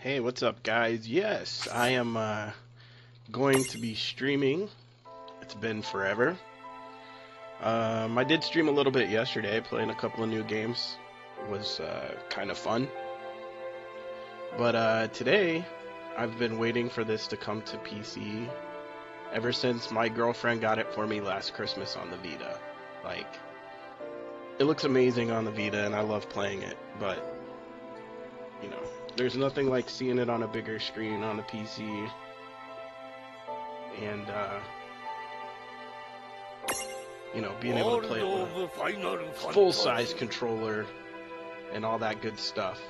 Hey, what's up, guys? Yes, I am going to be streaming. It's been forever. I did stream a little bit yesterday, playing a couple of new games. It was kind of fun. But today, I've been waiting for this to come to PC ever since my girlfriend got it for me last Christmas on the Vita. Like, it looks amazing on the Vita, and I love playing it. But you know, there's nothing like seeing it on a bigger screen on the PC and being able to play it with a full-size controller and all that good stuff.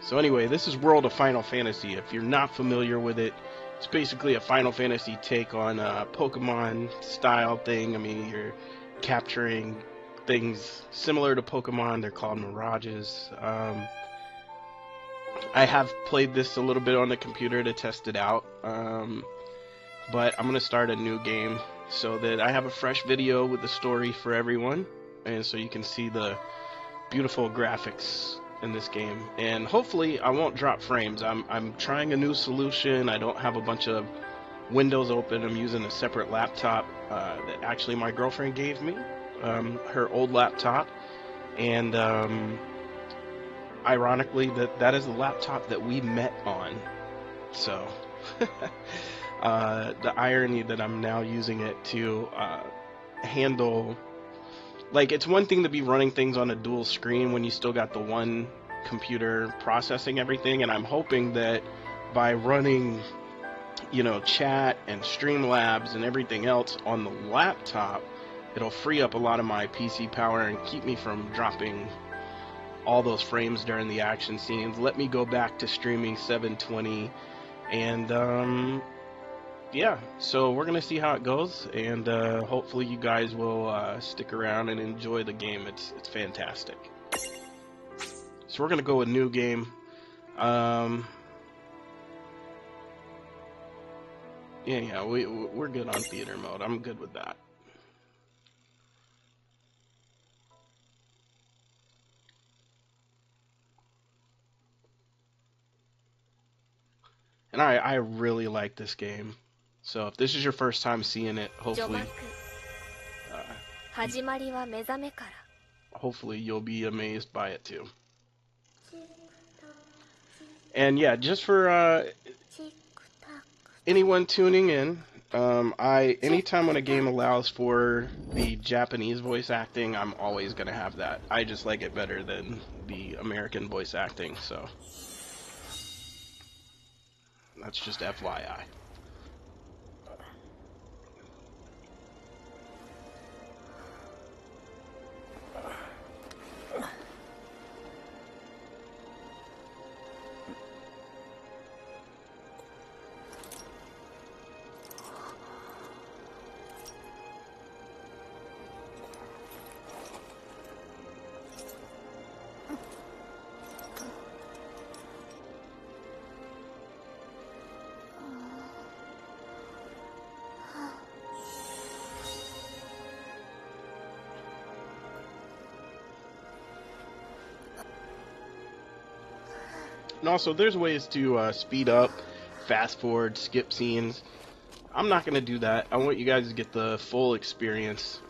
So anyway, this is World of Final Fantasy. If you're not familiar with it, it's basically a Final Fantasy take on a Pokemon style thing. I mean, you're capturing things similar to Pokemon. They're called Mirages. I have played this a little bit on the computer to test it out. But I'm going to start a new game so that I have a fresh video with the story for everyone, and so you can see the beautiful graphics in this game. And hopefully I won't drop frames. I'm trying a new solution. I don't have a bunch of windows open. I'm using a separate laptop that actually my girlfriend gave me, her old laptop, and ironically that is the laptop that we met on. So the irony that I'm now using it to handle, like, it's one thing to be running things on a dual screen when you still got the one computer processing everything, and I'm hoping that by running, chat and Streamlabs and everything else on the laptop, it'll free up a lot of my PC power and keep me from dropping all those frames during the action scenes. Let me go back to streaming 720, and yeah, so we're gonna see how it goes, and hopefully you guys will stick around and enjoy the game. It's fantastic. So we're gonna go with new game. Yeah, we're good on theater mode. I'm good with that. And I really like this game. So if this is your first time seeing it, hopefully you'll be amazed by it too. And yeah, just for anyone tuning in, anytime when a game allows for the Japanese voice acting, I'm always gonna have that. I just like it better than the American voice acting, so that's just FYI. And also, there's ways to speed up, fast forward, skip scenes. I'm not going to do that. I want you guys to get the full experience.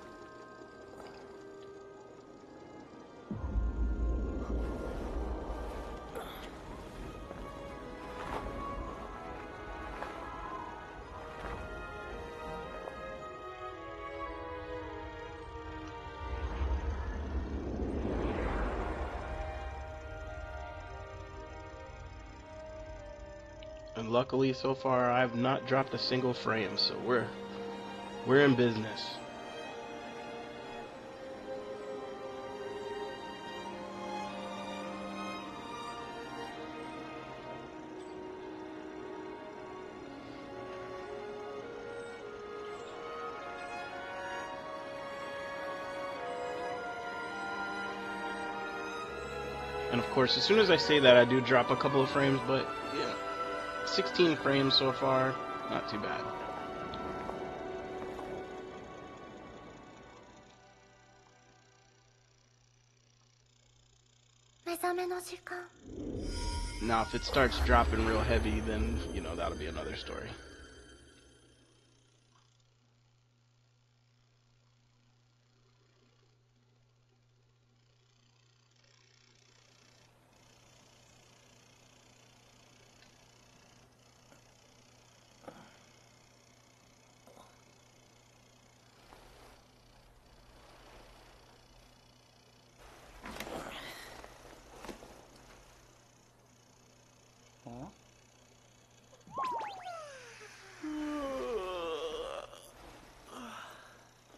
And luckily, so far, I've not dropped a single frame, so we're in business. And of course, as soon as I say that, I do drop a couple of frames, but yeah, 16 frames so far, not too bad. Now, if it starts dropping real heavy, then, that'll be another story. Huh?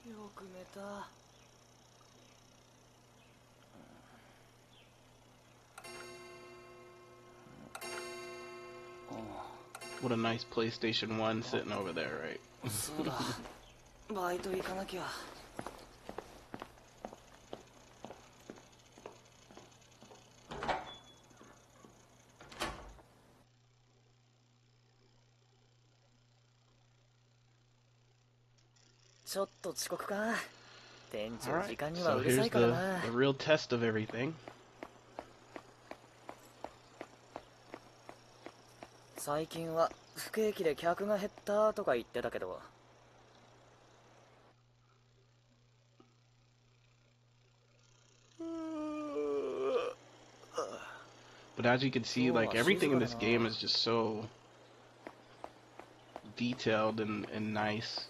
よく寝た。What a nice PlayStation 1 sitting over there, right? そうだ。バイト行かなきゃ。ちょっと遅刻か。店長 Alright, 時間には so うるさ here's いから the な。real test of everything. 最近は不景気で客が減ったとか言ってたけど。But as you can see, like, everything in this game is just so detailed and nice.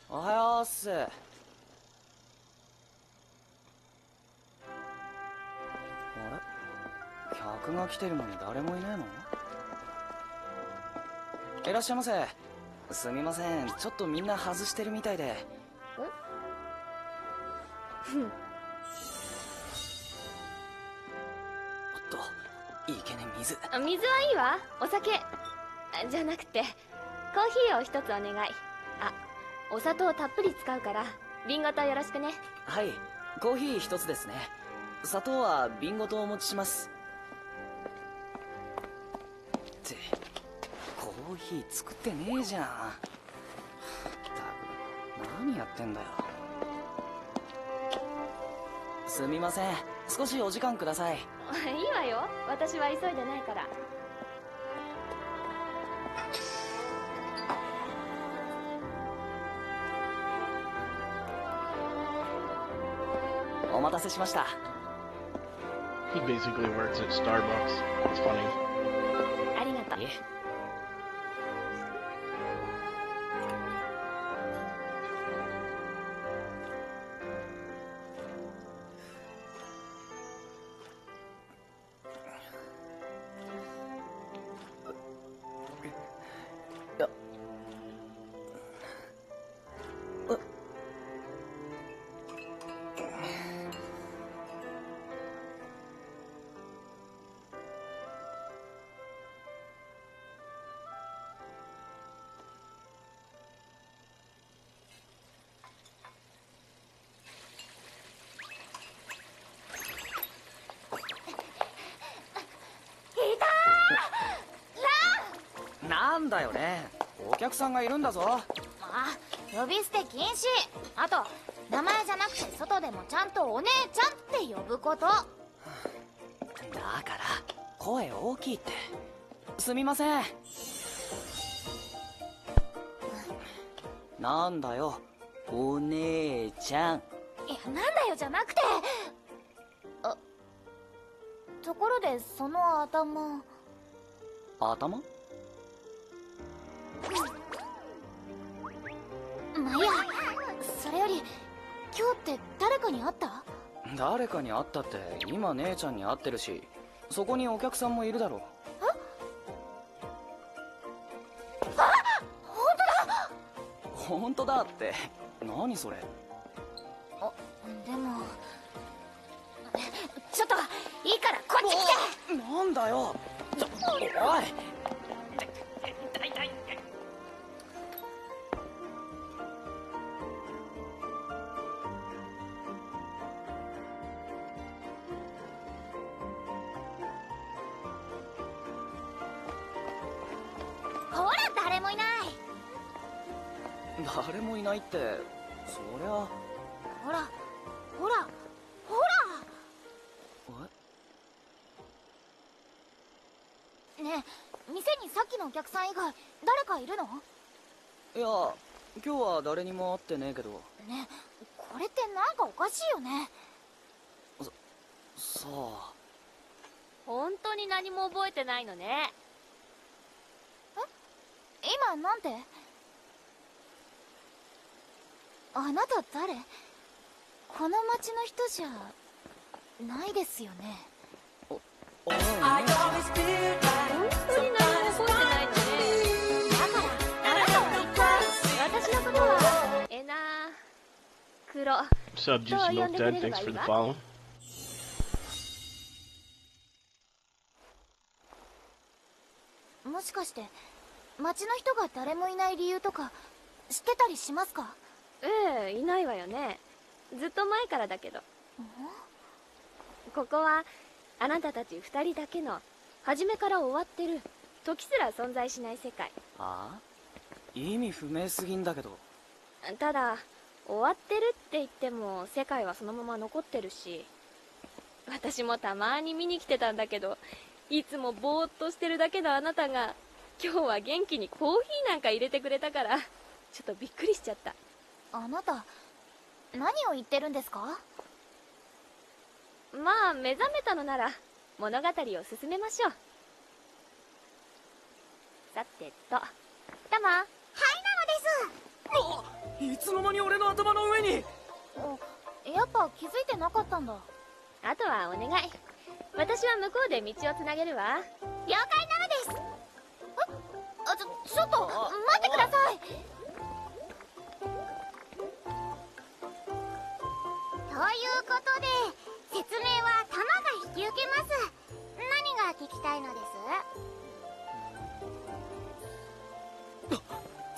Oh, おはようっす。あれ、客が来てるのに誰もいねえの？いらっしゃいませ。すみません、ちょっとみんな外してるみたいで。おっと、いけねえ水。水はいいわ。お酒じゃなくてコーヒーを一つお願い。あ、お砂糖たっぷり使うから瓶ごとよろしくね。はい、コーヒー一つですね。砂糖は瓶ごとお持ちします。ってコーヒー作ってねえじゃん。ったく何やってんだよ。すみません、少しお時間ください。いいいわよ、私は急いでないから。お待たせしました。He basically works at Starbucks. It's funny. ありがとう。なんだよね、お客さんがいるんだぞ。あ、呼び捨て禁止。あと名前じゃなくて外でもちゃんとお姉ちゃんって呼ぶこと。だから声大きいって。すみません。なんだよ、お姉ちゃん。いや、なんだよじゃなくて。ところでその頭。頭？まあいいや。それより今日って誰かに会った？誰かに会ったって今姉ちゃんに会ってるし、そこにお客さんもいるだろう。あ、本当だって。何それ？でもちょっといいからこっち来て。なんだよ。おい。もいない。誰もいないってそりゃ。ほらほらほら。ねえ、店にさっきのお客さん以外誰かいるの？いや今日は誰にも会ってねえけど。ねえ、これってなんかおかしいよね。さあ。本当に何も覚えてないのね。今なんて？あなた誰？この町の人じゃないですよね。本当に何も覚えてないのね。だからあなたは一体私のことは黒 What's up, Juicy Milk Dad? Thanks for the follow. もしかして町の人が誰もいない理由とか知ってたりしますか？ええ、いないわよね。ずっと前からだけど。ここはあなたたち2人だけの初めから終わってる時すら存在しない世界。ああ、意味不明すぎんだけど。ただ終わってるって言っても世界はそのまま残ってるし、私もたまに見に来てたんだけど、いつもぼーっとしてるだけのあなたが今日は元気にコーヒーなんか入れてくれたからちょっとびっくりしちゃった。あなた何を言ってるんですか？まあ目覚めたのなら物語を進めましょう。さてとタマ。いつの間に俺の頭の上に。やっぱ気づいてなかったんだ。あとはお願い。私は向こうで道をつなげるわ。了解なのです。ちょっと待ってください。ということで説明はタマが引き受けます。何が聞きたいのです？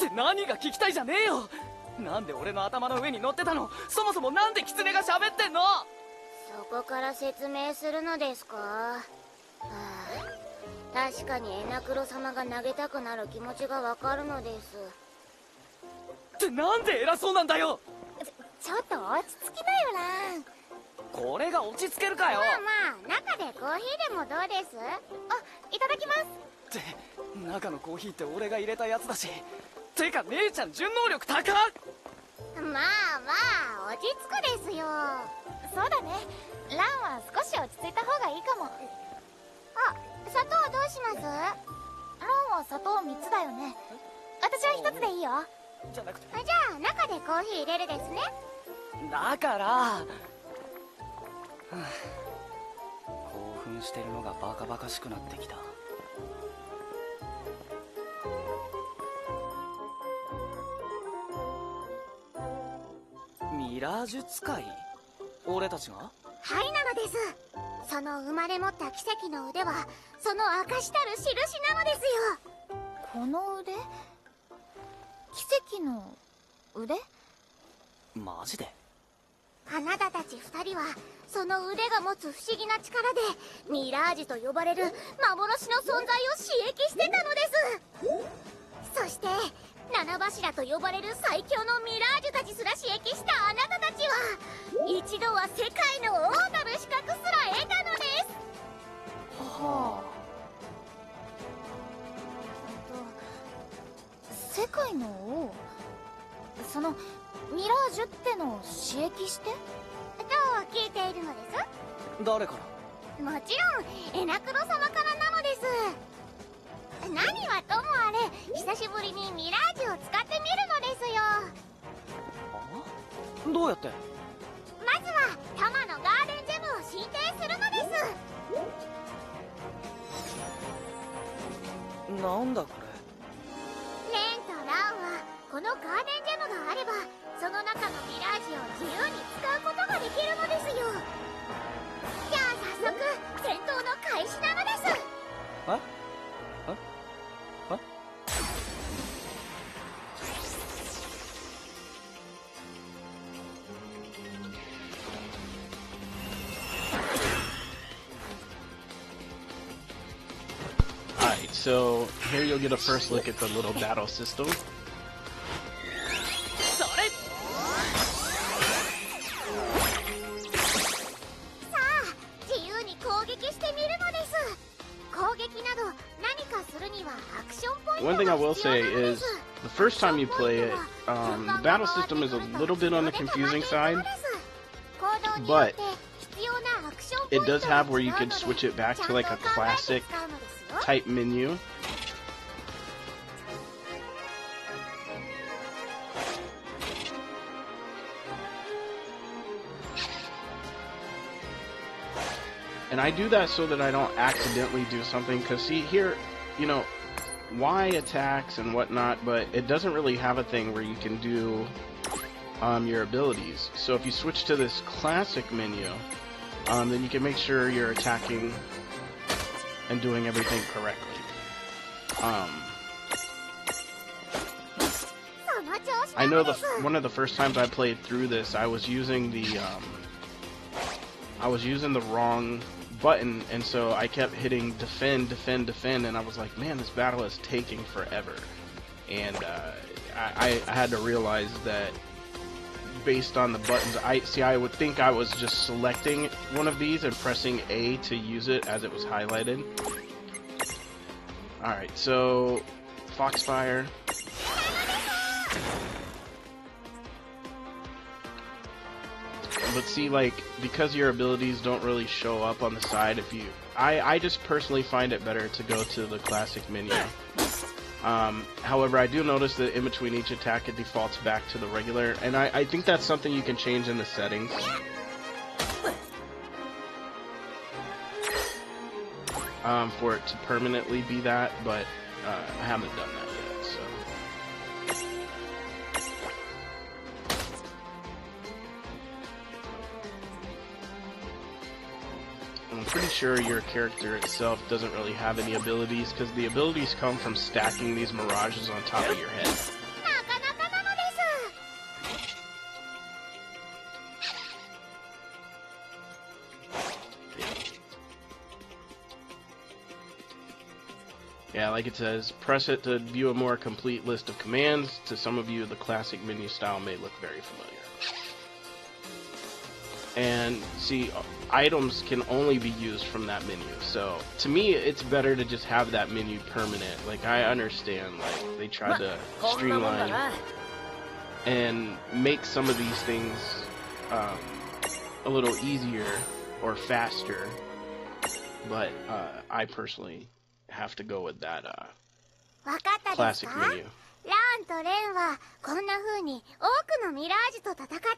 って何が聞きたいじゃねえよ。なんで俺の頭の上に乗ってたの？そもそもなんでキツネが喋ってんの？そこから説明するのですか？確かにエナクロ様が投げたくなる気持ちがわかるのです。ってなんで偉そうなんだよ。ちょっと落ち着きなよラン。これが落ち着けるかよ。まあ中でコーヒーでもどうです？いただきます。って中のコーヒーって俺が入れたやつだし。てか姉ちゃん順応力高っ。まあ落ち着くですよ。そうだね、ランは少し落ち着いた方がいいかも。砂糖どうします？ランは砂糖3つだよね。私は1つでいいよ。じゃなくて。じゃあ中でコーヒー入れるですね。だから興奮してるのがバカバカしくなってきた。ミラージュ使い？俺たちが？はいなのです。その生まれ持った奇跡の腕はその証たる印なのですよ。この腕？奇跡の腕？マジで？あなたたち2人はその腕が持つ不思議な力でミラージュと呼ばれる幻の存在を刺激してたのです。そして七柱と呼ばれる最強のミラージュたちすら刺激したあなたたちは一度は世界の王なる資格すら得たのです。はあ。世界の王？そのミラージュってのを刺激して？と聞いているのです。誰から？もちろんエナクロ様からなのです。何はともあれ久しぶりにミラージュを使ってみるのですよ。あ？どうやって？まずはタマのガーデンジェムを進呈するのです。なんだこれ？レンとランはこのガーデンジェムがあればその中のミラージュを自由に使うことができるのですよ。じゃあ早速戦闘の開始なのです。so here you'll get a first look at the little battle system. それさあ自由に攻撃してみるのです。攻撃など何かするにはアクションポイント One thing が I will 必要 say なので is す。 the first time you play it, the battle system is a little bit on the confusing side, but it does have where you can switch it back to like a classic type menu. And I do that so that I don't accidentally do something, because see here, you know, Y attacks and whatnot, but it doesn't really have a thing where you can do your abilities. So if you switch to this classic menu, then you can make sure you're attacking and doing everything correctly. I know one of the first times I played through this, I was using the wrong button, and so I kept hitting defend, defend, defend, and I was like, man, this battle is taking forever. And I had to realize that based on the buttons, I would think I was just selecting one of these and pressing A to use it as it was highlighted. Alright, so Foxfire. But see, like, because your abilities don't really show up on the side, if you... I just personally find it better to go to the classic menu. However, I do notice that in between each attack it defaults back to the regular, and I think that's something you can change in the settings. For it to permanently be that, but I haven't done that yet, so... I'm pretty sure your character itself doesn't really have any abilities, because the abilities come from stacking these mirages on top of your head. Yeah, like it says, press it to view a more complete list of commands. To some of you, the classic menu style may look very familiar. And see, items can only be used from that menu. So to me, it's better to just have that menu permanent. Like, I understand, like, they tried to streamline and make some of these things a little easier or faster, but I personally have to go with that classic menu. ランとレンはこんな風に多くのミラージュと戦っていたので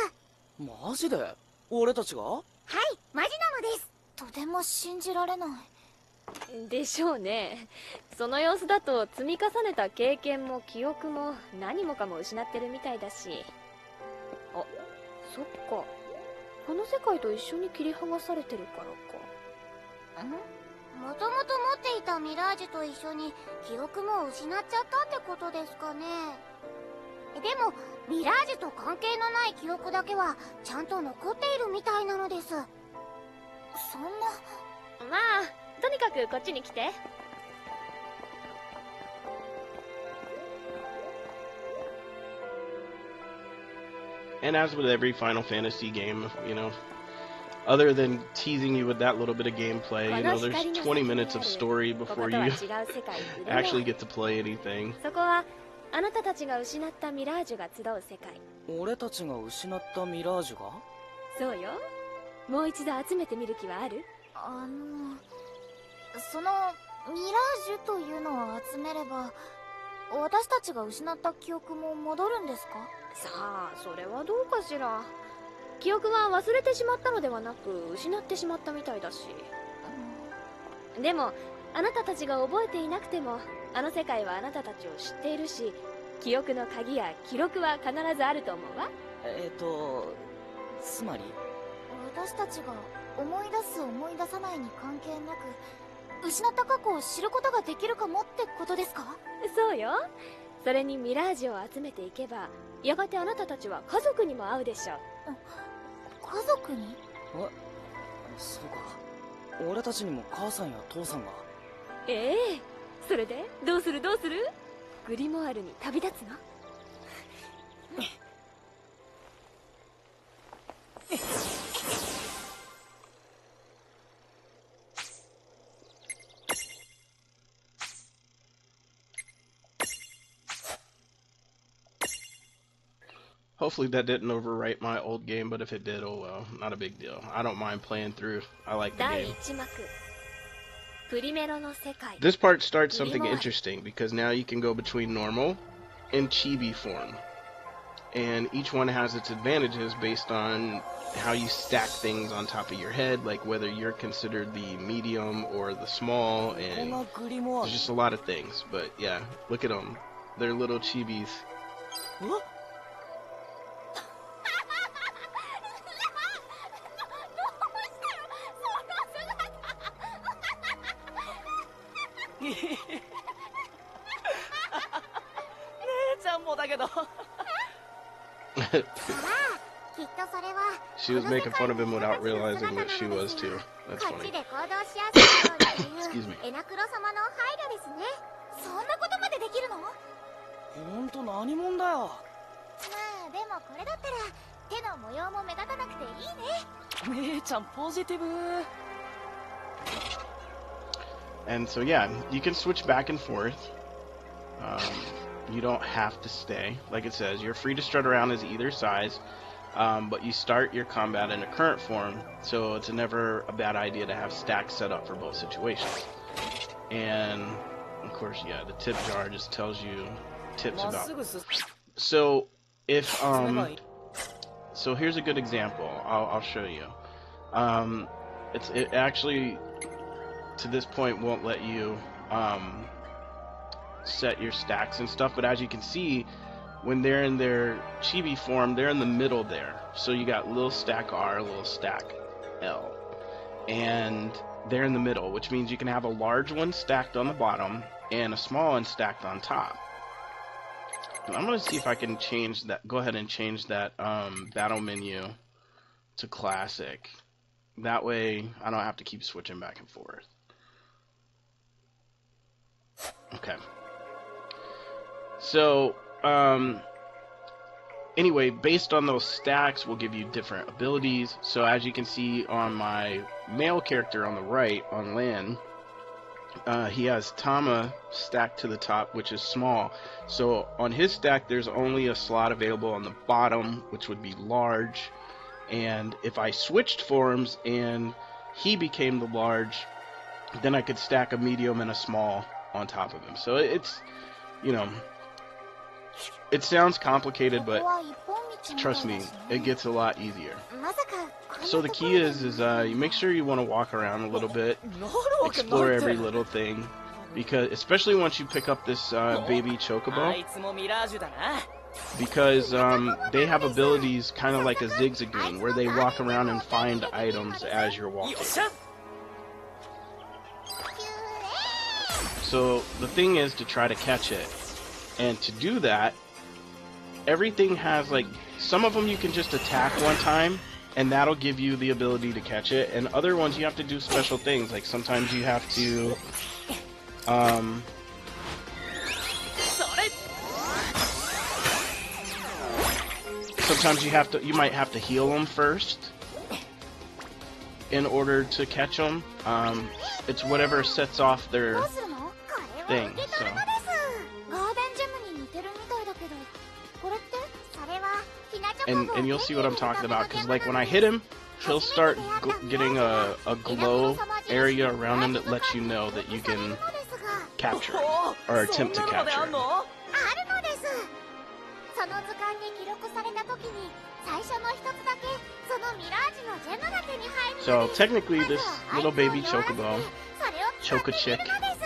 す。マジで俺たちが？はい、マジなのです。とても信じられない。でしょうね。その様子だと積み重ねた経験も記憶も何もかも失ってるみたいだし。あ、そっか。この世界と一緒に切り剥がされてるからか。もともと持っていたミラージュと一緒に記憶も失っちゃったってことですかね。でもミラージュと関係のない記憶だけはちゃんと残っているみたいなのです。そんな。まあとにかくこっちに来て。And as with every Final Fantasy game, you know, other than teasing you with that little bit of gameplay, you know, there's 20 minutes of story before you actually get to play anything. そこはあなたたちが失ったミラージュが集う世界。俺たちが失ったミラージュが？そうよ。もう一度集めてみる気はある？そのミラージュというのを集めれば私たちが失った記憶も戻るんですか？さあ、それはどうかしら。記憶は忘れてしまったのではなく失ってしまったみたいだし。でもあなたたちが覚えていなくてもあの世界はあなたたちを知っているし、記憶の鍵や記録は必ずあると思うわ。つまり私たちが思い出す思い出さないに関係なく失った過去を知ることができるかもってことですか？そうよ。それにミラージュを集めていけばやがてあなたたちは家族にも会うでしょう。家族に？そうか。俺たちにも母さんや父さんが。ええ、それでどうするどうする？グリモワールに旅立つの？Hopefully that didn't overwrite my old game, but if it did, oh well, not a big deal. I don't mind playing through. I like the 第 game. 1幕プリメロの世界。 This part starts something Grimoire. interesting because now you can go between normal and chibi form. And each one has its advantages based on how you stack things on top of your head, like whether you're considered the medium or the small, ここ and がグリモワー there's ル。 just a lot of things. But yeah, look at them. They're little chibis. うわっ姉ちゃんもだけど。さあ、きっとそれは She was making fun of him without realizing that she was too. That's こっ funny. ちで行動しやすいようにと Excuse いう me. エナクロ様の配慮ですね。そんなことまでできるの？まほんと何者だよ。あでもこれだったら手の模様も目立たなくていいね。姉ちゃんポジティブ。 And so yeah, you can switch back and forth. You don't have to stay. Like it says, you're free to strut around as either size, but you start your combat in a current form, so it's never a bad idea to have stacks set up for both situations. And of course, yeah, the tip jar just tells you tips まっ about. すぐ進 So if めばいい。 so here's a good example. I'll show you. It actually to this point won't let you set your stacks and stuff, but as you can see, when they're in their chibi form, they're in the middle there. So you got little stack R, little stack L, and they're in the middle, which means you can have a large one stacked on the bottom and a small one stacked on top. And I'm gonna see if I can change that. Go ahead and change that battle menu to classic. That way I don't have to keep switching back and forth. Okay. So, anyway, based on those stacks, we'll give you different abilities. So as you can see on my male character on the right, on Lan, he has Tama stacked to the top, which is small. So on his stack, there's only a slot available on the bottom, which would be large. And if I switched forms and he became the large, then I could stack a medium and a small on top of him. So it's, you know, it sounds complicated, but trust me, it gets a lot easier. まさか So the key is you make sure you want to walk around a little bit, なるわけない explore って every little thing, because especially once you pick up this baby あ chocobo, いつもミラージュだな。 because they have abilities kind of like a Zigzagoon, where they walk around and find items as you're よ walking. っしゃ。 So the thing is to try to catch it, and to do that, everything has like, some of them you can just attack one time and that'll give you the ability to catch it, and other ones you have to do special things, like sometimes you have to それ。 sometimes you might have to heal them first in order to catch them. It's whatever sets off ど their うするの？これは受け取るのです。ガーデンジェムに似てるみたいだけど、これってそれはひなチョコボ and you'll see what I'm talking about, because like when I hit him, he'll start getting a glow area around him that lets you know that you can capture it, or そん attempt な to のまで capture あ it. んの？あるのです。その図鑑に記録された時に最初の一つだけそのミラージュのジェムが手に入るの So です。 technically this little baby chocobo それを使っていけるのです。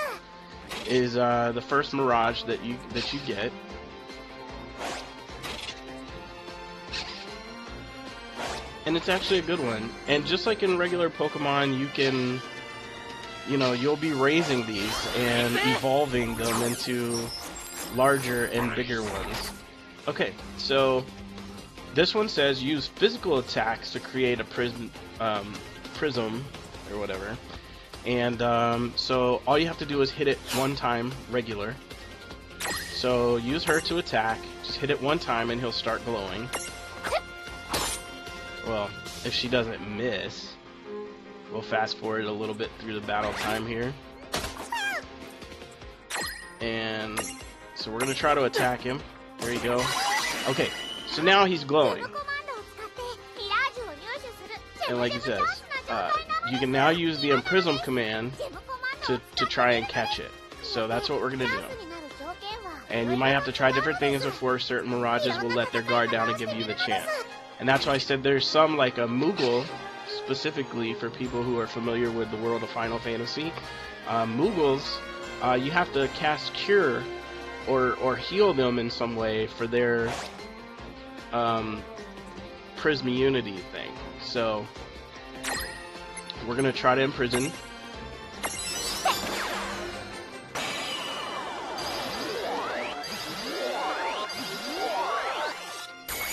is the first mirage that you get. And it's actually a good one. And just like in regular Pokemon, you can, you know, you'll be raising these and evolving them into larger and bigger ones. Okay, so this one says use physical attacks to create a prism or whatever. And so all you have to do is hit it one time regular. So use her to attack. Just hit it one time and he'll start glowing. Well, if she doesn't miss, we'll fast forward a little bit through the battle time here. And so we're going to try to attack him. There you go. Okay, so now he's glowing. And like he says, you can now use the Imprism command to try and catch it. So that's what we're going to do. And you might have to try different things before certain Mirages will let their guard down and give you the chance. And that's why I said there's some, like a Moogle, specifically for people who are familiar with the world of Final Fantasy. Moogles, you have to cast Cure or heal them in some way for their Prismunity thing. So we're going to try to imprison.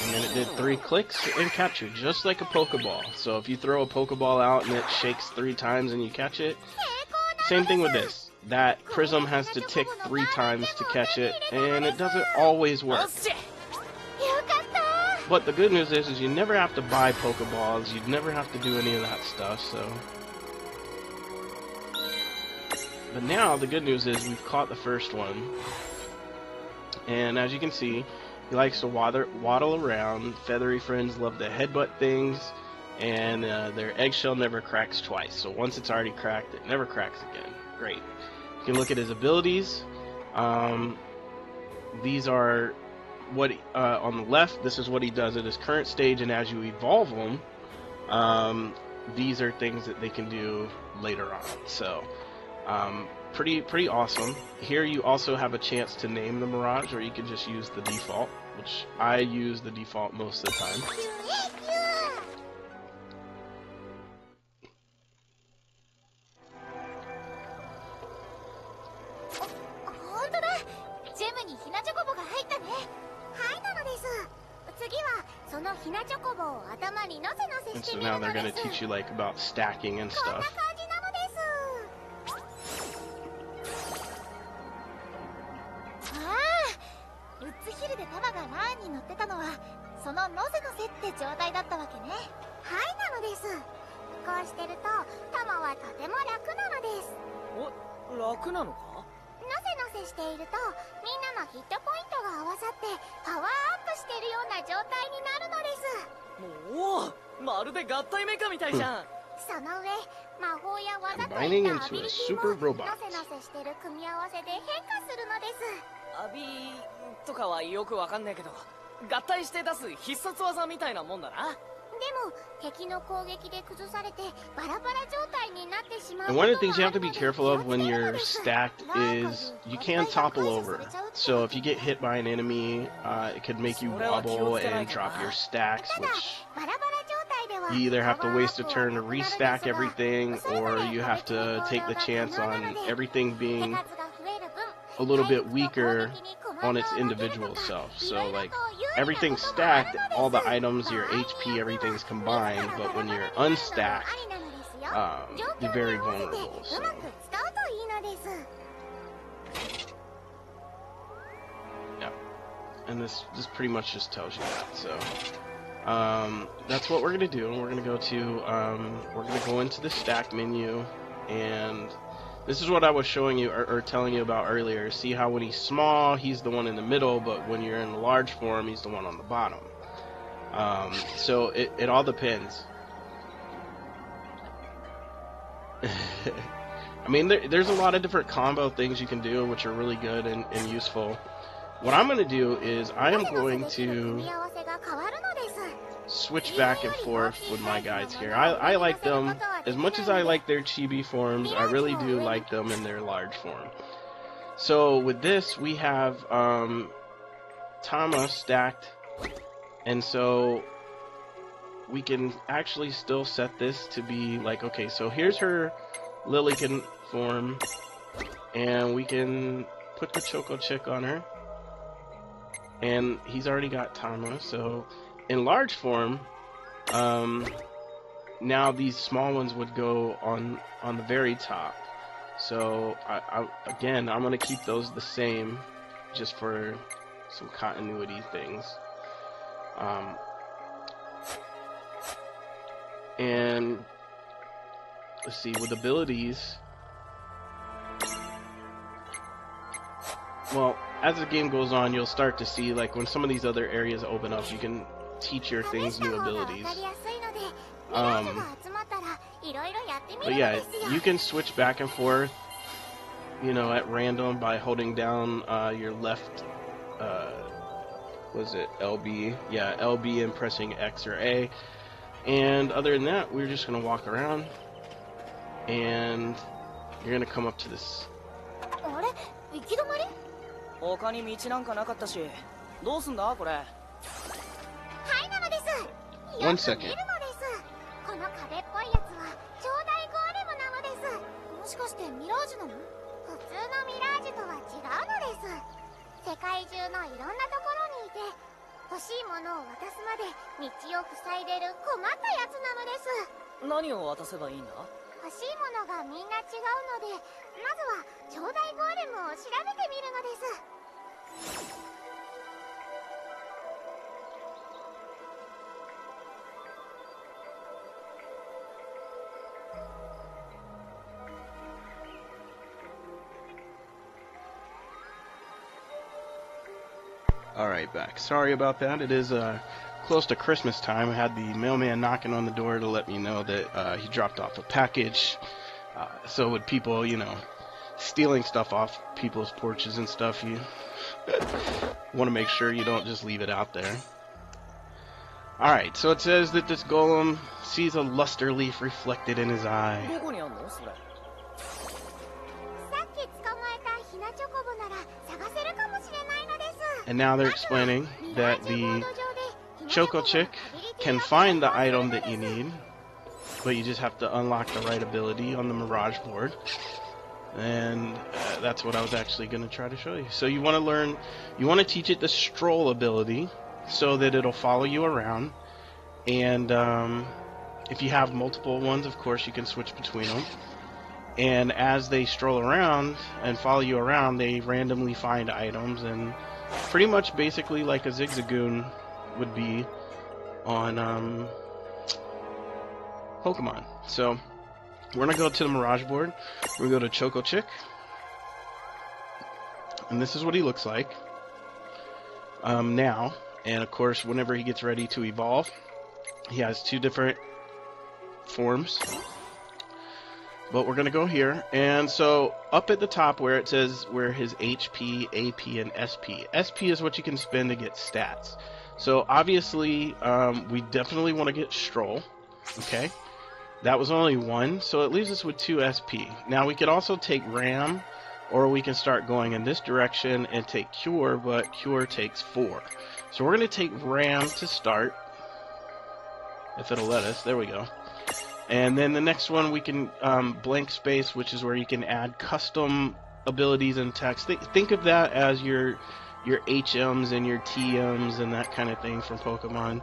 And then it did 3 clicks and captured, just like a Pokeball. So if you throw a Pokeball out and it shakes 3 times and you catch it, same thing with this. That Prism has to tick 3 times to catch it, and it doesn't always work. But the good news is you never have to buy Pokeballs, you'd never have to do any of that stuff, so... But now, the good news is we've caught the first one. And as you can see, he likes to waddle around. Feathery friends love to headbutt things, and their eggshell never cracks twice. So once it's already cracked, it never cracks again. Great. You can look at his abilities. These are what on the left. This is what he does at his current stage, and as you evolve them, these are things that they can do later on. So pretty awesome. Here you also have a chance to name the Mirage, or you can just use the default, which I use the default most of the time. And so now they're going to teach you like about stacking and stuff. Combining into a super robot. アビとかはよくわかんないけど、合体して出す必殺技みたいなもんだな。 And one of the things you have to be careful of when you're stacked is you can topple over. So if you get hit by an enemy, it could make you wobble and drop your stacks, which you either have to waste a turn to restack everything, or you have to take the chance on everything being a little bit weaker on its individual self. So like everything's stacked, all the items, your HP, everything's combined, but when you're unstacked, you're very vulnerable. So. Yeah, and this pretty much just tells you that. So that's what we're gonna do. We're gonna go into the stack menu, and this is what I was showing you or telling you about earlier. See how when he's small, he's the one in the middle, but when you're in the large form, he's the one on the bottom. So it all depends. I mean, there's a lot of different combo things you can do, which are really good and useful. What I'm going to do is I am going to switch back and forth with my guys here. I like them as much as I like their chibi forms. I really do like them in their large form. So with this we have Tama stacked, and so we can actually still set this to be like, okay, so here's her Lillican form, and we can put the Choco Chick on her, and he's already got Tama. So in large form, now these small ones would go on the very top. So again, I'm gonna keep those the same, just for some continuity things. And let's see, with abilities, well, as the game goes on, you'll start to see, like, when some of these other areas open up, you can teach your things new abilities. But yeah, you can switch back and forth, you know, at random by holding down your left, was it LB? Yeah, LB, and pressing X or A. And other than that, we're just gonna walk around, and you're gonna come up to this. 他に道なんかなかったし、どうすんだこれ。はいなのです。 One second. よく見るのです。この壁っぽいやつは超大ゴーレムなのです。もしかしてミラージュなの？普通のミラージュとは違うのです。世界中のいろんなところにいて、欲しいものを渡すまで道を塞いでる困ったやつなのです。何を渡せばいいんだ？欲しいものがみんな違うので、まずは超大ゴーレムを調べてみるのです。 Alright, back. Sorry about that. It is close to Christmas time. I had the mailman knocking on the door to let me know that he dropped off a package. So with people, you know, stealing stuff off people's porches and stuff, you want to make sure you don't just leave it out there. Alright, so it says that this golem sees a luster leaf reflected in his eye. どこにあんのそれ。さっき捕まえたヒナチョコボなら探せるかもしれないのです。 And now they're explaining that the Choco Chick can find the item that you need, but you just have to unlock the right ability on the Mirage board. And that's what I was actually going to try to show you. So you want to learn, you want to teach it the stroll ability so that it'll follow you around. And if you have multiple ones, of course, you can switch between them. And as they stroll around and follow you around, they randomly find items, and pretty much basically like a Zigzagoon would be on Pokemon. So we're gonna go to the Mirage board. We're gonna go to Choco Chick, and this is what he looks like now. And of course, whenever he gets ready to evolve, he has two different forms. But we're gonna go here, and so up at the top where it says where his HP, AP, and SP. SP is what you can spend to get stats. So obviously, we definitely want to get Stroll. Okay, that was only one, so it leaves us with 2 SP. Now we could also take Ram, or we can start going in this direction and take Cure, but Cure takes 4. So we're gonna take Ram to start, if it'll let us. There we go. And then the next one we can blank space, which is where you can add custom abilities and text. Think of that as your HMs and your TMs and that kind of thing from Pokemon.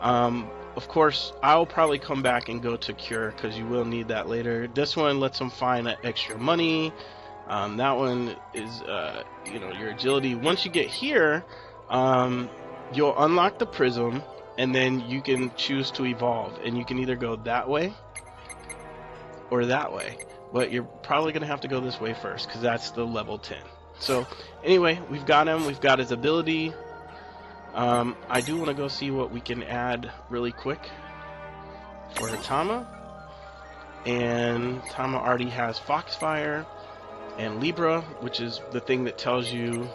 Of course, I'll probably come back and go to Cure because you will need that later. This one lets them find extra money. That one is you know, your agility. Once you get here, you'll unlock the Prism. And then you can choose to evolve, and you can either go that way or that way, but you're probably gonna have to go this way first because that's the level 10. So anyway, we've got him, we've got his ability. I do want to go see what we can add really quick for Tama, and Tama already has Foxfire and Libra, which is the thing that tells you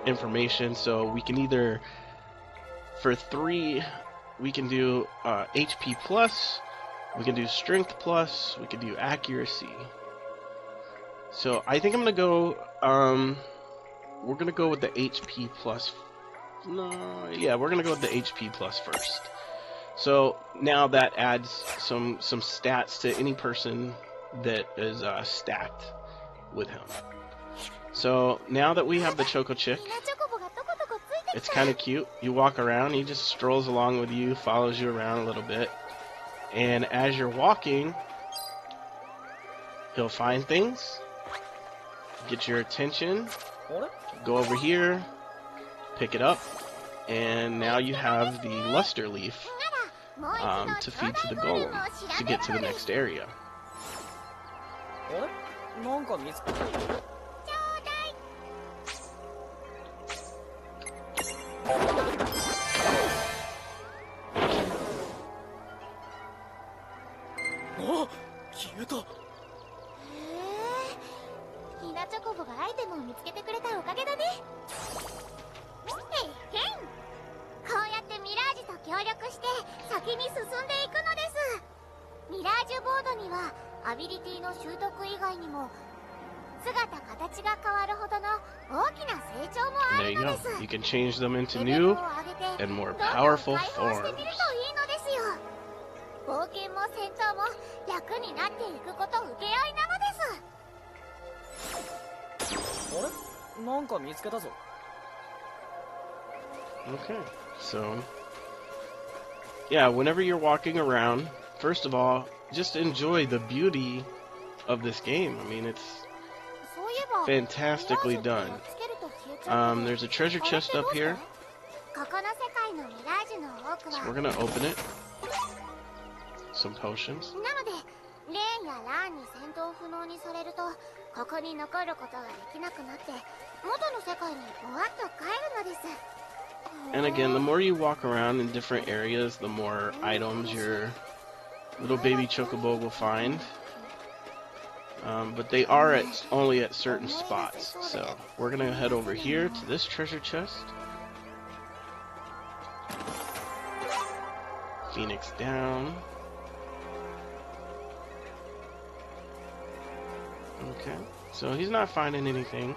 information. So we can either, for 3, we can do HP plus, we can do strength plus, we can do accuracy. So I think I'm gonna go, we're gonna go with the HP plus. No, yeah, we're gonna go with the HP plus first. So now that adds some stats to any person that is stacked with him. So now that we have the Choco Chick, it's kind of cute. You walk around, he just strolls along with you, follows you around a little bit. And as you're walking, he'll find things, get your attention, あれ go over here, pick it up, and now you have the luster leaf ならもう一 to 度 feed to the 兄弟ボリュー golem ムを to 調べ get る to の the です next area. あれなんか見つけた。ちょうだい。あ、消えた。へえ、ヒナチョコボがアイテムを見つけてくれたおかげだね。へいへん。こうやってミラージュと協力して先に進んでいくのです。ミラージュボードにはアビリティの習得以外にも姿形が変わるほどの大きな成長もあ And there る you の go. です。 You can change them into レベル new を上げて and more どんどん powerful 解放して forms. みるといいのですよ。冒険も戦闘も楽になっていくこと請け合いなのです。あれなんか見つけたぞ。Okay, so yeah, whenever you're walking around, first of all, just enjoy the beauty of this game. I mean, it's そういえば fantastically ミラー done. ジュってやっつけると消えちゃうけど There's a treasure あれっ chest てど up うして here, ここの世界のミラージュの多く so は we're gonna open it. Some potions. なのでレーンやラーンに戦闘不能にされるとここに残ることができなくなって元の世界にぼわっと帰るのです。 And again, the more you walk around in different areas, the more items your little baby chocobo will find. But they are only at certain spots. So we're gonna head over here to this treasure chest. Phoenix down. Okay, so he's not finding anything.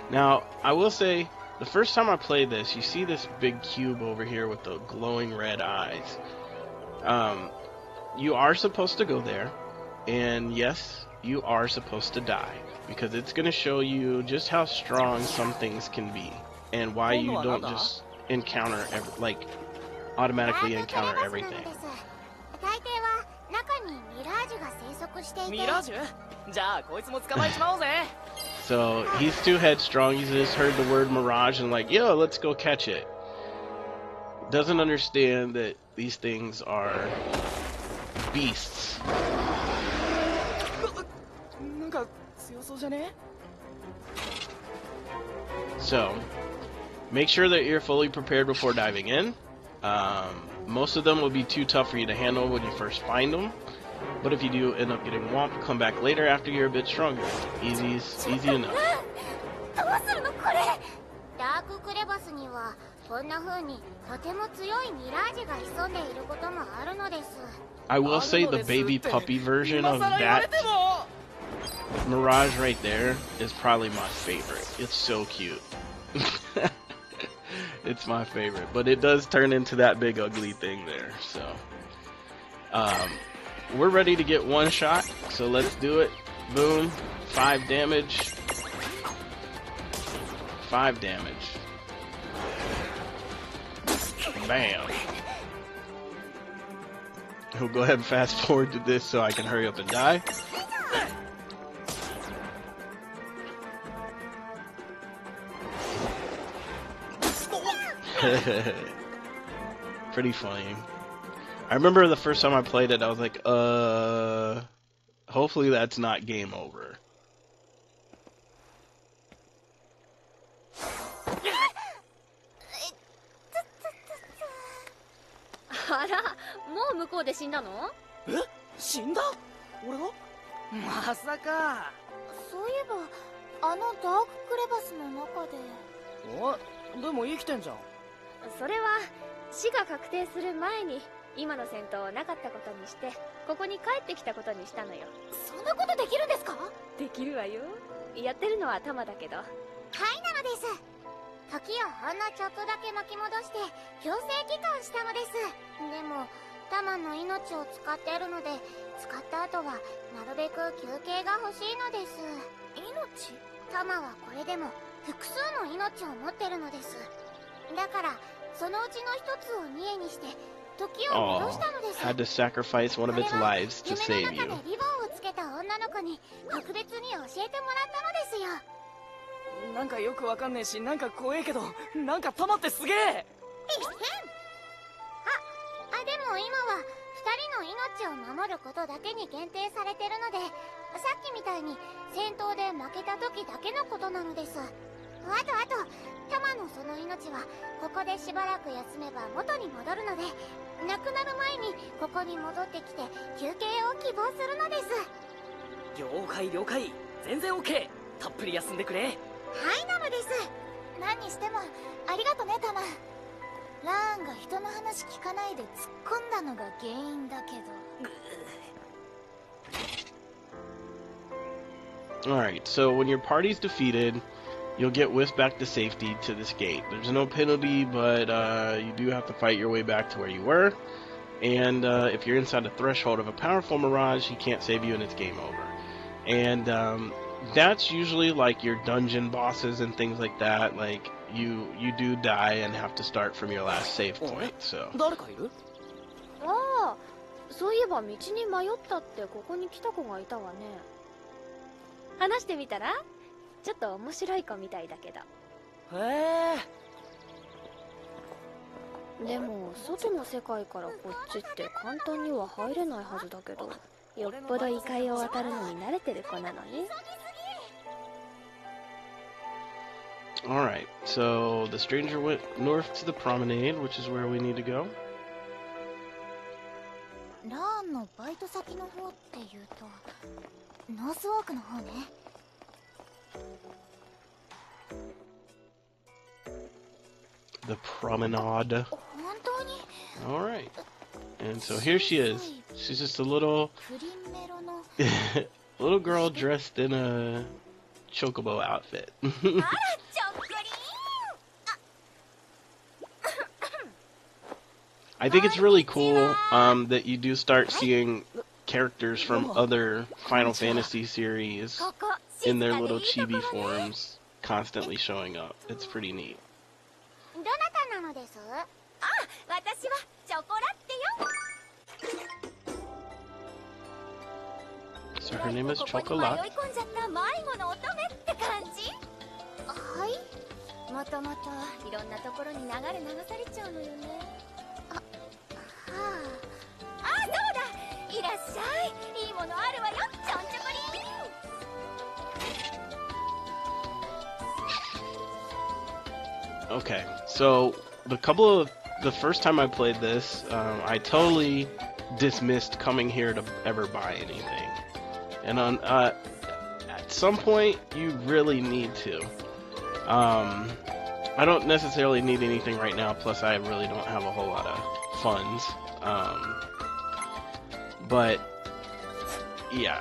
Now, I will say, the first time I played this, you see this big cube over here with the glowing red eyes. You are supposed to go there, and yes, you are supposed to die, because it's going to show you just how strong some things can be, and why you don't just encounter, automatically encounter everything. 大抵は中にミラージュが生息していてミラージュ？じゃあこいつも捕まえちまおうぜ。 So he's too headstrong. He's just heard the word mirage and like, yo, let's go catch it. Doesn't understand that these things are beasts. なんか強そうじゃね？ So make sure that you're fully prepared before diving in. Most of them will be too tough for you to handle when you first find them. But if you do end up getting whomped, come back later after you're a bit stronger. Easy enough. どうするのこれ。ダーククレバスにはこんな風にとても強いミラージュが潜んでいることもあるのです。 I will say the baby puppy version of that Mirage right there is probably my favorite. It's so cute. It's my favorite, but it does turn into that big ugly thing there. So we're ready to get one shot, so let's do it. Boom. 5 damage. 5 damage. Bam. We'll go ahead and fast forward to this so I can hurry up and die. Pretty funny. I remember the first time I played it, I was like, hopefully that's not game over. あら、もう向こうで死んだの？え？死んだ？俺が？まさか。そういえばあのダーククレバスの中で。お、でも生きてんじゃん。それは死が確定する前に今の戦闘をなかったことにしてここに帰ってきたことにしたのよ。そんなことできるんですか？できるわよ。やってるのはタマだけど。はいなのです。時をほんのちょっとだけ巻き戻して強制帰還したのです。でもタマの命を使っているので使った後はなるべく休憩が欲しいのです。命？タマはこれでも複数の命を持ってるのです。だからそのうちの一つをニエにして時を戻したのです。 had to sacrifice one of its lives to 夢 save の you. 中でリボンをつけた女の子に特別に教えてもらったのですよ。なんかよくわかんねえし、なんか怖えけど、なんかタマってすげえ。でも今は2人の命を守ることだけに限定されてるので、さっきみたいに戦闘で負けた時だけのことなのです。あとタマのその命はここでしばらく休めば元に戻るので、亡くなる前にここに戻ってきて休憩を希望するのです。了解了解、全然 OK。 たっぷり休んでくれ。はいなのです。何にしてもありがとねタマ。ラーンが人の話聞かないで突っ込んだのが原因だけど。 Alright, so when your party's defeated, you'll get whisked back to safety to this gate. There's no penalty, but you do have to fight your way back to where you were. And if you're inside the threshold of a powerful mirage, he can't save you and it's game over. And that's usually like your dungeon bosses and things like that. Like you do die and have to start from your last save point. So 誰かいる？ああ、そういえば道に迷ったってここに来た子がいたわね。話してみたら？ちょっと面白い子みたいだけど。へえ。でも外の世界からこっちって簡単には入れないはずだけど、よっぽど異界を渡るのに慣れてる子なのね。alright, so the stranger went north to the promenade, which is where we need to go. ラーンのバイト先の方っていうとノースウォークの方ね。The promenade. 本当に Alright. And so here she is. She's just a little プリンメロの little girl dressed in a chocobo outfit. ちょっくり I think it's really cool that you do start seeing characters from other Final Fantasy series ここ in their 静かで little いいとこ chibi ろね。 forms constantly showing up. It's pretty neat. どなたなのです？あ、私はチョコラッテよ。 So her name is ここに Chocolat. 迷い込んじゃった迷子の乙女って感じ？はい。もともといろんなところに流されちゃうのよね。あ、はあ。あ、そうだ。いらっしゃい。いいものあるわよ。ちょんちょこりん。 Okay, so the first time I played this, I totally dismissed coming here to ever buy anything. And at some point, you really need to. I don't necessarily need anything right now, plus I really don't have a whole lot of funds. But, yeah.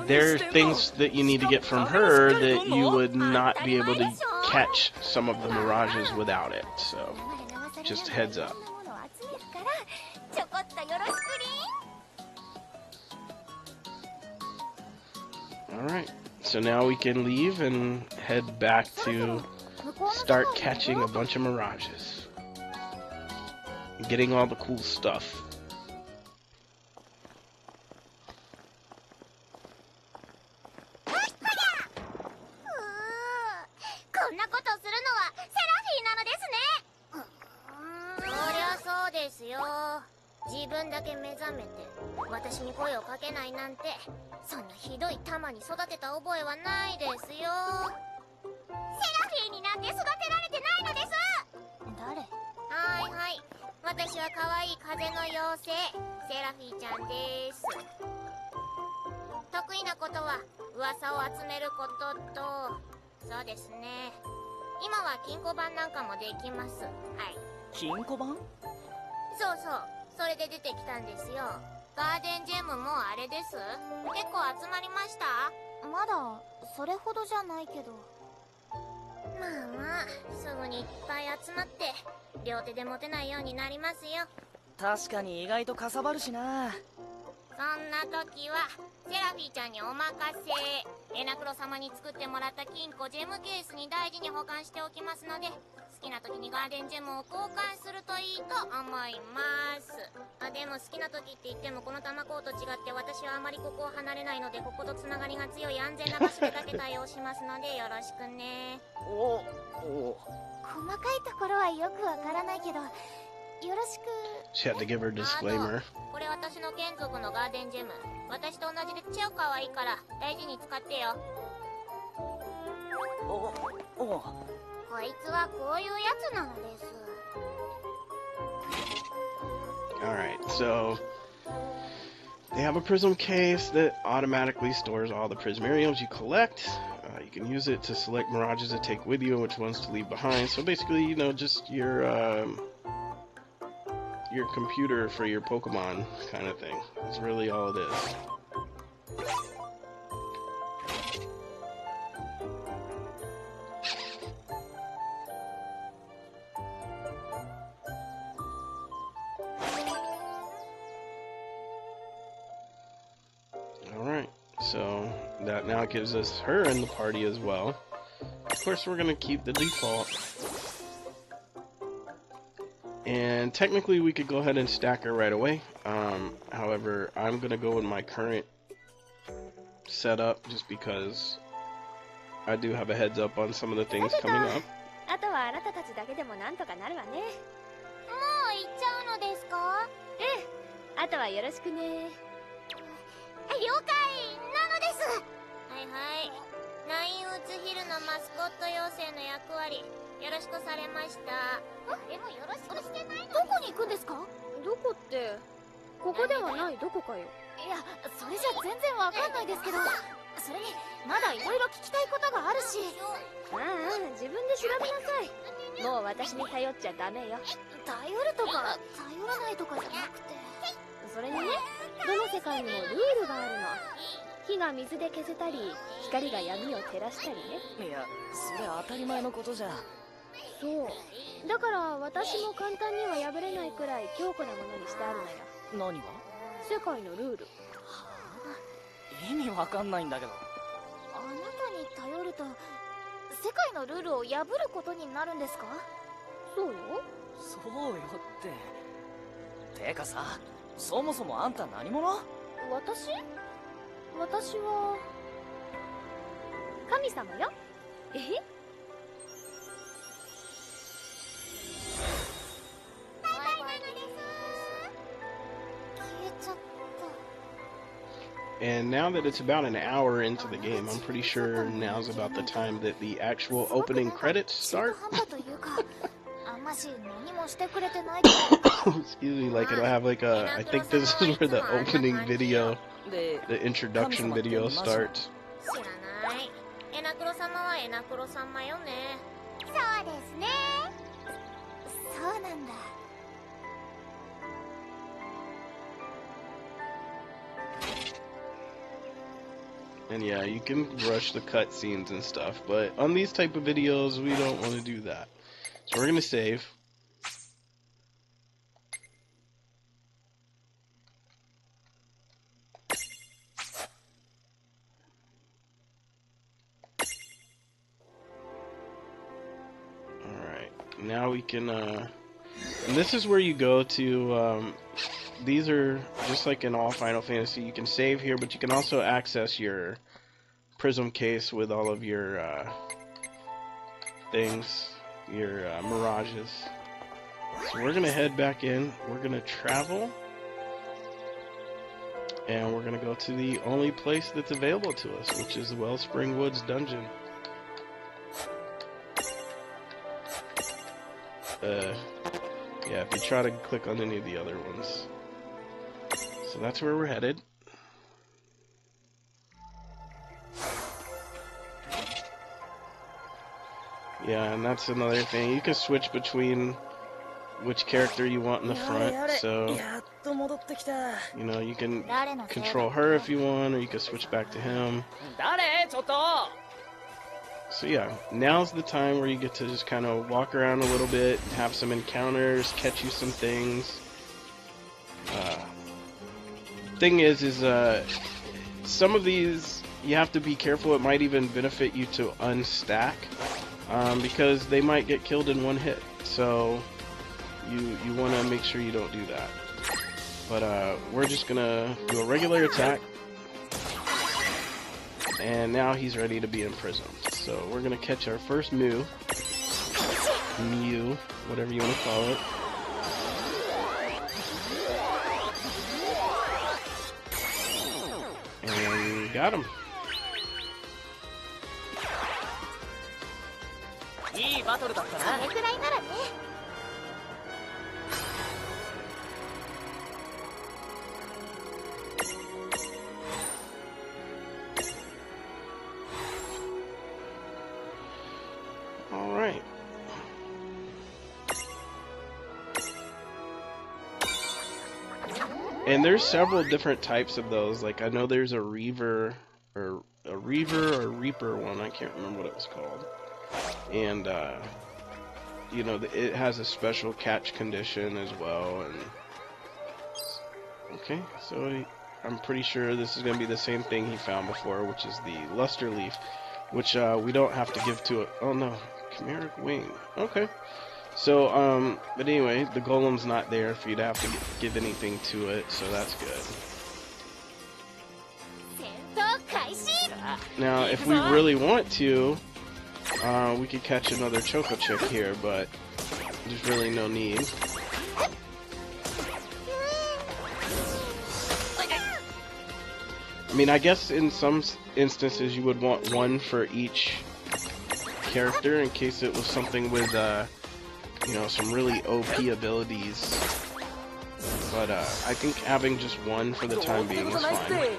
There are things that you need to get from her that you would not be able to catch some of the mirages without it, so just heads up. ちょこっとよろしくりん。 Alright, so now we can leave and head back to start catching a bunch of mirages. Getting all the cool stuff. こんなことするのはセラフィーなのですね。そりゃそうですよ。自分だけ目覚めて私に声をかけないなんて、そんなひどいタマに育てた覚えはないですよ。セラフィーになんて育てられてないのです。誰？はいはい、私は可愛い風の妖精セラフィーちゃんです。得意なことは噂を集めることと、そうですね、今は金庫番なんかもできます。はい。金庫番？そうそう、それで出てきたんですよ。ガーデンジェムもあれです。結構集まりました？まだそれほどじゃないけど。まあまあ、すぐにいっぱい集まって両手で持てないようになりますよ。確かに意外とかさばるしな。そんな時はセラフィーちゃんにお任せ。エナクロ様に作ってもらった金庫ジェムケースに大事に保管しておきますので、好きな時にガーデンジェムを交換するといいと思います。でも好きな時って言ってもこの玉コーと違って私はあまりここを離れないので、こことつながりが強い安全な場所でだけ対応しますのでよろしくね。お細かいところはよくわからないけど、よろしく。 She had to give her a disclaimer. これ私の眷属のガーデンジェム。私と同じで超可愛いから大事に使ってよ。こいつはこういうやつなのです。 Alright, so they have a prism case that automatically stores all the prismariums you collect. You can use it to select mirages to take with you and which ones to leave behind. So basically, you know, just your computer for your Pokemon kind of thing. That's really all it is. Alright, so that now gives us her in the party as well. Of course, we're going to keep the default. And technically we could go ahead and stack her right away. However, I'm going to go with my current setup just because I do have a heads up on some of the things coming up. あとはあなたたちだけでもなんとかなるわね。もう行っちゃうのですか？ええ、あとはよろしくね。了解なのです。はいはい。ナインウッズヒルのマスコット妖精の役割よろしくされました。でもよろしくしてないの。どこに行くんですか？どこって、ここではないどこかよ。いや、それじゃ全然わかんないですけど、それにまだいろいろ聞きたいことがあるし。ああ、自分で調べなさい。もう私に頼っちゃダメよ。頼るとか頼らないとかじゃなくて、それにね、どの世界にもルールがあるの。火が水で消せたり、光が闇を照らしたりね。いや、それ当たり前のことじゃ。そうだから私も簡単には破れないくらい強固なものにしてあるのよ。何が？世界のルール。意味わかんないんだけど。あなたに頼ると世界のルールを破ることになるんですか？そうよ。そうよって。てかさ、そもそもあんた何者？私は神様よ。え？バイバイなのです。消えちゃった。 And now that it's about an hour into the game, I'm pretty sure now's about the time that the actual opening credits start. Excuse me, like it'll have like a, I think this is where the opening video, the introduction video starts. 知らない。エナクロ様はエナクロ様よね。そうですね。そうなんだ。 And yeah, you can rush the cutscenes and stuff, but on these type of videos, we don't want to do that. So we're gonna save. Alright, now we can, and this is where you go to, these are just like in all Final Fantasy. You can save here, but you can also access your prism case with all of your things, your mirages. So we're gonna head back in. We're gonna travel, and we're gonna go to the only place that's available to us, which is the Wellspring Woods dungeon. Yeah, if you try to click on any of the other ones. So that's where we're headed. Yeah, and that's another thing. You can switch between which character you want in the front. So, you know, you can control her if you want, or you can switch back to him. So yeah, now's the time where you get to just kind of walk around a little bit, have some encounters, catch you some things. Thing is some of these you have to be careful. It might even benefit you to unstack. because they might get killed in one hit. So you want to make sure you don't do that. But we're just gonna do a regular attack, and now he's ready to be imprisoned. So we're gonna catch our first Mew, whatever you want to call it. And got him. いいバトルだったな。それくらいならね。All right. And there's several different types of those. Like I know there's a Reaver or Reaper one. I can't remember what it was called. And you know, it has a special catch condition as well. And okay, so I'm pretty sure this is going to be the same thing he found before, which is the Luster Leaf, which we don't have to give to it. Oh no, Chimeric Wing. Okay. So, but anyway, the Golem's not there for you to have to give anything to it, so that's good. Now, if we really want to, we could catch another Choco Chick here, but there's really no need. I mean, I guess in some instances you would want one for each character in case it was something with, you know, some really OP abilities. But I think having just one for the time being is fine.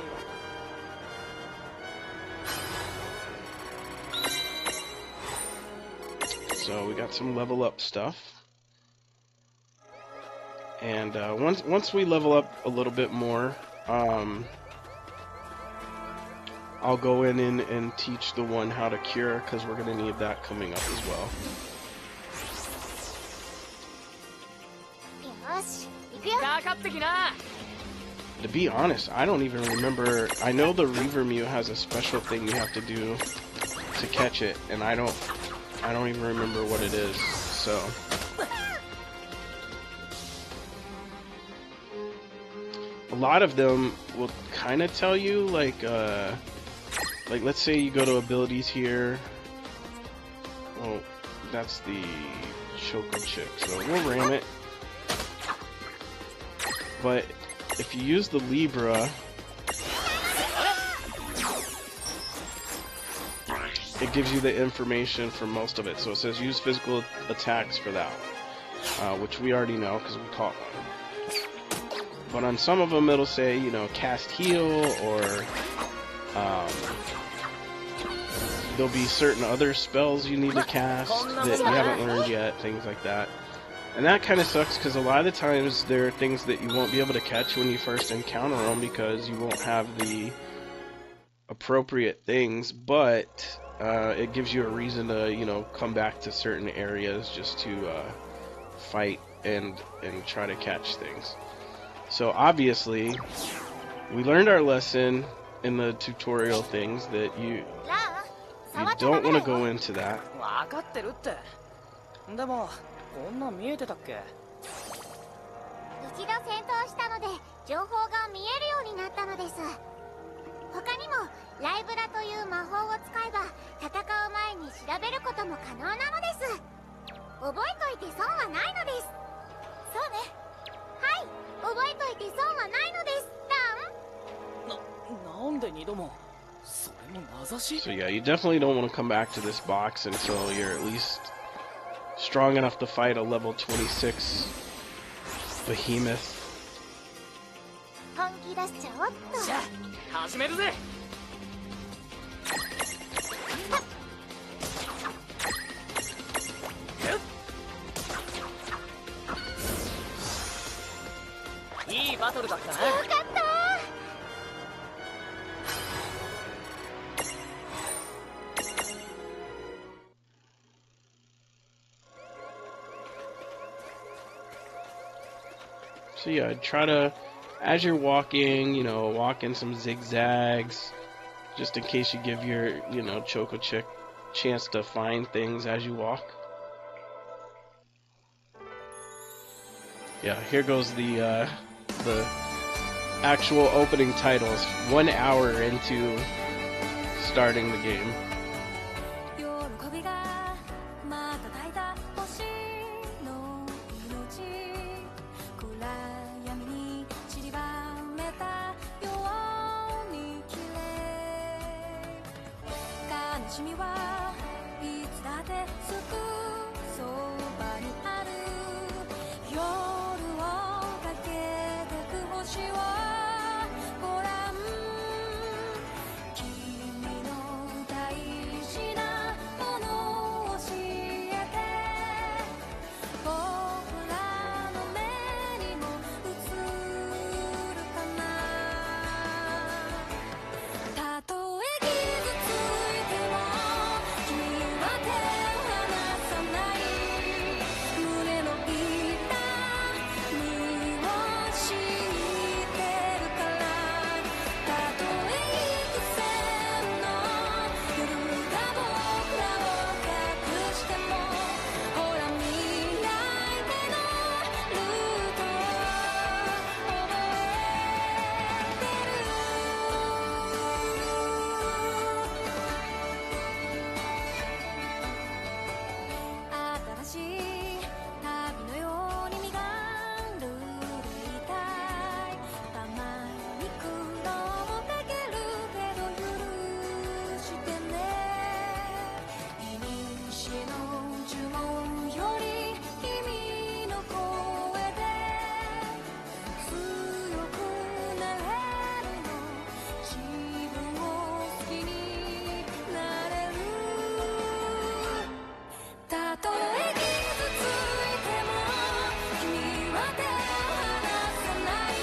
So we got some level up stuff. And once we level up a little bit more, I'll go in and teach the one how to cure, because we're going to need that coming up as well. To be honest, I don't even remember. I know the Reaver Mew has a special thing you have to do to catch it, and I don't even remember what it is. So a lot of them will kind of tell you, like let's say you go to abilities here. Well, that's the Choco Chick, so we'll ram it. But if you use the Libra, it gives you the information for most of it. So it says use physical attacks for that one, which we already know because we caught one. But on some of them it'll say, you know, cast heal, or there'll be certain other spells you need to cast that you haven't learned yet, things like that. And that kind of sucks because a lot of the times there are things that you won't be able to catch when you first encounter them because you won't have the appropriate things, but it gives you a reason to, you know, come back to certain areas just to fight and try to catch things. So obviously, we learned our lesson in the tutorial things that you don't want to go into that. こんなん見えてたっけ？一度戦闘したので情報が見えるようになったのです。他にもライブラという魔法を使えば戦う前に調べることも可能なのです。覚えといて損はないのです。そうね。はい、覚えといて損はないのです。なんで二度も？それも名指し？ So yeah, you definitely don't want to come back to this box until you're at least strong enough to fight a level 26 behemoth. 本気出しちゃおっと。じゃあ始めるぜ。いいバトルだったな。よかった。So yeah, try to, as you're walking, you know, walk in some zigzags, just in case you give your, you know, Choco Chick chance to find things as you walk. Yeah, here goes the actual opening titles 1 hour into starting the game. 喜びが瞬いた星の命暗闇に散りばめたように綺麗悲しみはいつだってすぐそばにある夜を駆けてく星をご覧君の大事なものを教えて僕らの目にも映るかなたとえ傷ついても君は手を離さない胸の痛みを知ってるからたとえ幾千の夜が僕らを隠してもほら未来へのルートを覚えてる新しい旅のように身軽でいたいたまに苦労をかけるけど許してね西の呪文より君の声で強くなれるの自分を好きになれるたとえ傷ついても君は手を離さない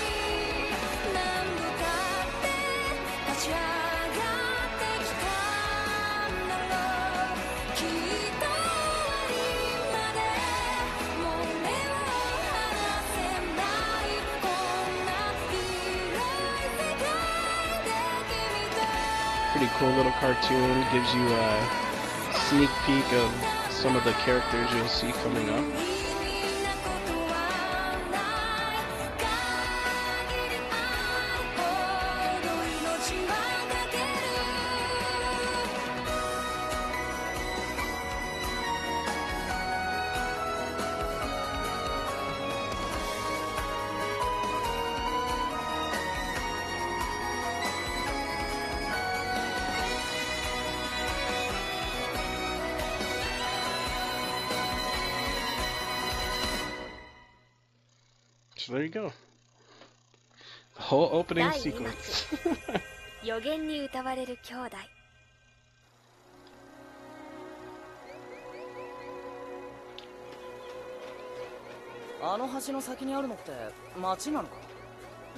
何度だって立ち上がってきたんだろうきっと終わりまでもう目を離せないこんな広い世界で君と Pretty cool little cartoon. Gives you a sneak peek of some of the characters you'll see coming up. 意味なことはない限り愛ほど命はかける So there you go. The whole opening 第2 sequence. 幕予言に歌われる兄弟。あの橋の先にあるのって街なのか？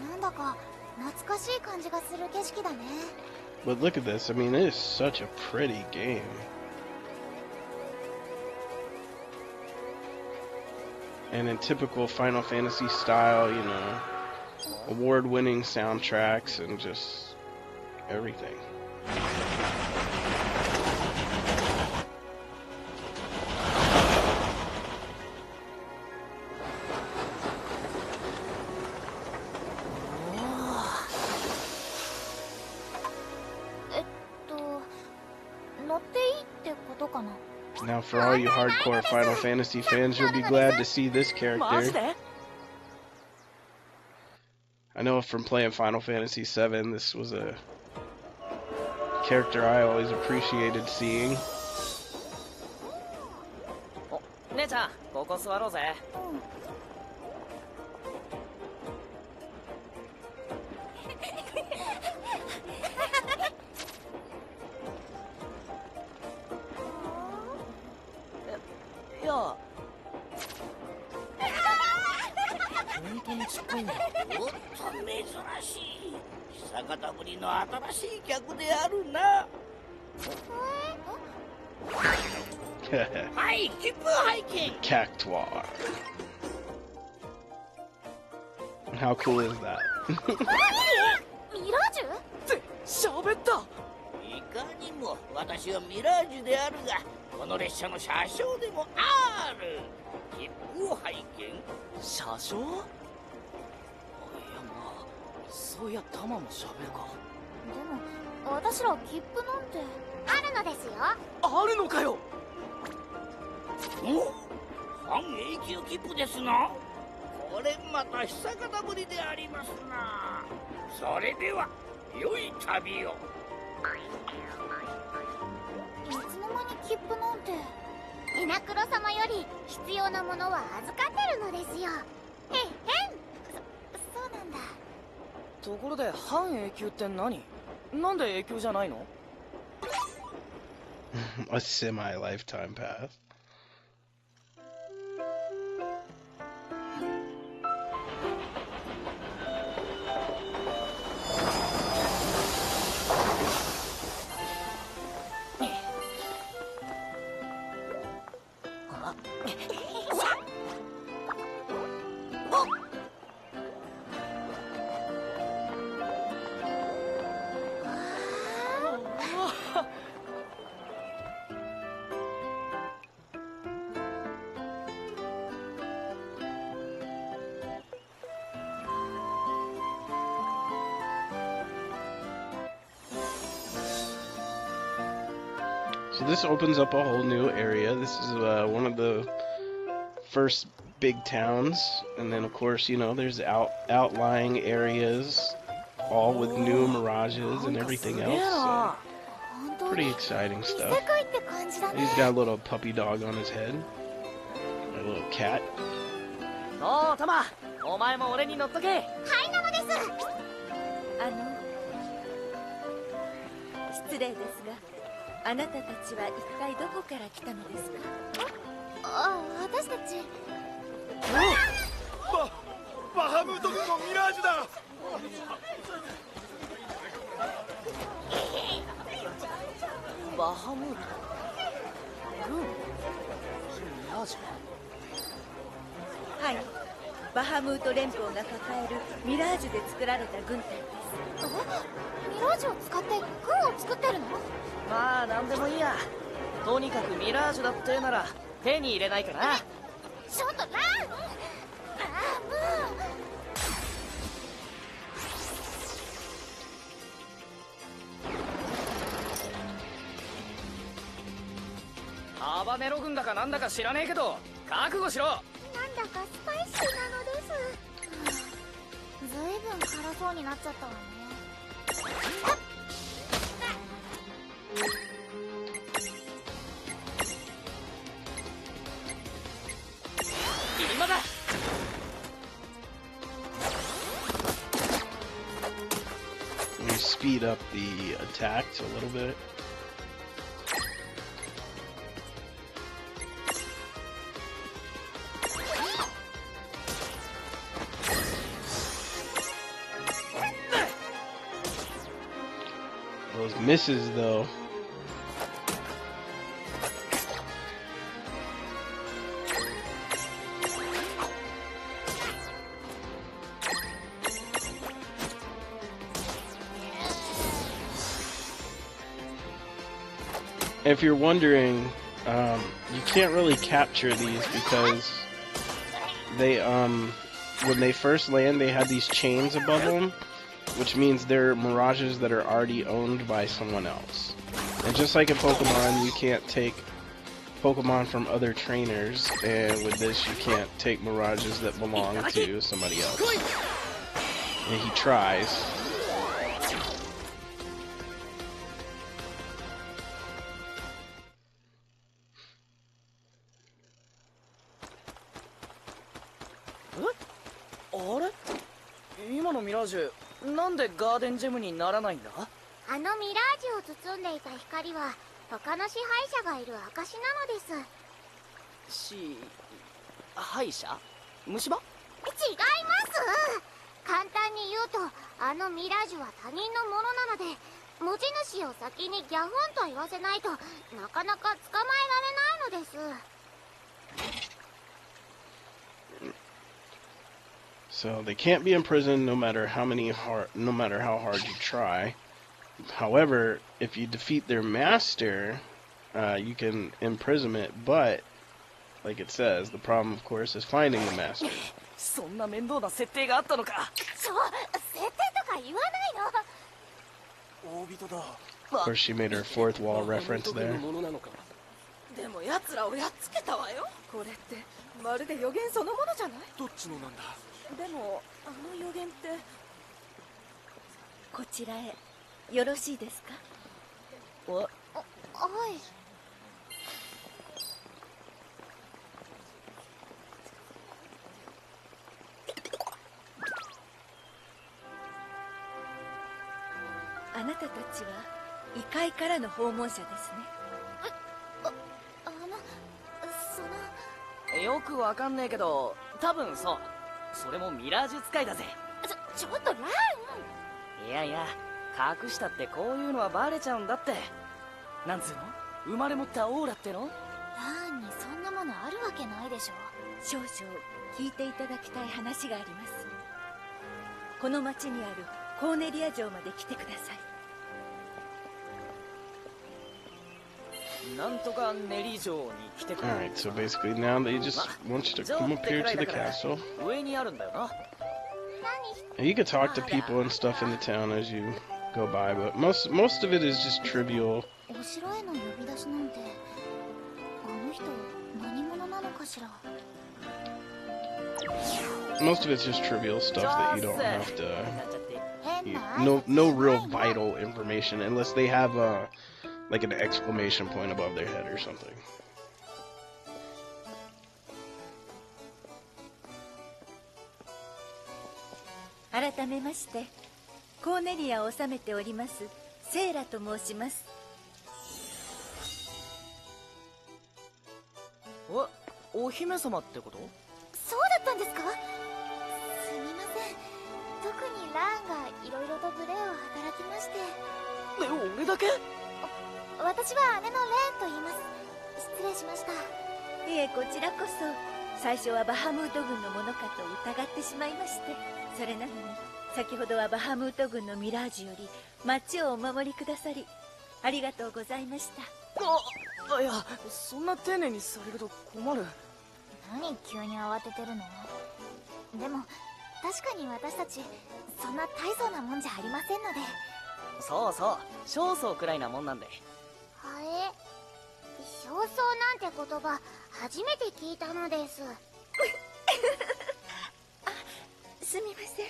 なんだか懐かしい感じがする景色だね。 But look at this. I mean, it is such a pretty game. And in typical Final Fantasy style, you know, award-winning soundtracks and just everything. Now, for all you hardcore Final Fantasy fans, you'll be glad to see this マジ character. で？ I know from playing Final Fantasy VII, this was a character I always appreciated seeing. お、姉ちゃん、ここ座ろうぜ。いや、本当にちっこいんだ。おっと珍しい久方ぶりの新しい客であるな。はい、切符拝見。 Cactuar. How cool is that? ミラージュ？って喋った。いかにも私はミラージュであるが、この列車の車掌でもある。切符を拝見。車掌？いや、まあそういやタマも喋るか。でも私ら切符なんてあるのですよ。あるのかよ。お、半永久切符ですな。これまた久方ぶりでありますな。それでは良い旅を。いつの間に切符なんて。エナクロ様より必要なものは預かってるのですよ。へんへん。そうなんだ。ところで半永久って何？なんで永久じゃないの？A semi-lifetime path. So this opens up a whole new area. This is one of the first big towns, and then of course, you know, there's outlying areas, all with new mirages and everything else. So pretty exciting stuff. 世界って感じだね。 He's got a little puppy dog on his head, a little cat. おうタマ、お前も俺に乗っとけ。はいなのです。失礼ですが、あなたたちは一体どこから来たのですか？私たち。バハムート軍のミラージュだ。バハムート軍？ミラージュ？はい、バハムート連邦が抱えるミラージュで作られた軍隊です。ミラージュを使って軍を作ってるの？まあなんでもいいや。とにかくミラージュだってなら手に入れないかな。ちょっとラン。もう。ハバネロ軍だかなんだか知らねえけど覚悟しろ。なんだかスパイシーなのです。ずいぶん辛そうになっちゃったわね。今だ。Let me speed up the attacks a little bit. Those misses though. If you're wondering, you can't really capture these because they, when they first land, they have these chains above them, which means they're mirages that are already owned by someone else. And just like in Pokemon, you can't take Pokemon from other trainers, and with this, you can't take mirages that belong to somebody else. And he tries. What? あれ？今のミラージュ、なんでガーデンジェムにならないんだ？あのミラージュを包んでいた光は他の支配者がいる証なのです。歯医者？虫歯？違います。簡単に言うと、あのミラージュは他人のものなので、持ち主を先にギャフンと言わせないとなかなか捕まえられないのです。So they can't be imprisoned no matter how hard you try. However, if you defeat their master, you can imprison it, but, like it says, the problem, of course, is finding the master. そんな面倒な設定があったのか。設定とか言わないの。大人だ。 Of course, she made her fourth wall reference there. でも奴らをやっつけたわよ。これってまるで予言そのものじゃない。どっちのなんだ。でもあの予言ってこちらへよろしいですか。はい。あなたたちは異界からの訪問者ですね。よくわかんねえけど、多分そう。それもミラージュ使いだぜ。ちょっとラン。いやいや、隠したってこういうのはバレちゃうんだって。なんつうの、生まれ持ったオーラっての。ランにそんなものあるわけないでしょ。少々聞いていただきたい話があります。この町にあるコーネリア城まで来てください。なんとかネリ城に来てくれ。 Alright, so basically now they just want you to come up here to the castle. 上にあるんだよな。 And you can talk to people and stuff in the town as you go by, but most of it is just trivial. お城への呼び出しなんて、あの人何者なのかしら。 Most of it's just trivial stuff that you don't have to. 変な No real vital information unless they have like an exclamation point above their head or something. 改めましてコーネリアを治めておりますセイラと申します。お姫様ってこと？そうだったんですか。すみません。特にランがいろいろと無礼を働きまして。俺だけ？私は姉のレーンと言います。失礼しました。いえ、こちらこそ最初はバハムート軍のものかと疑ってしまいまして、それなのに先ほどはバハムート軍のミラージュより町をお守りくださりありがとうございました。いや、そんな丁寧にされると困る。何急に慌ててるの。でも確かに私たちそんな大層なもんじゃありませんので。そうそう、少々くらいなもんなんで。焦燥なんて言葉初めて聞いたのです。すみません。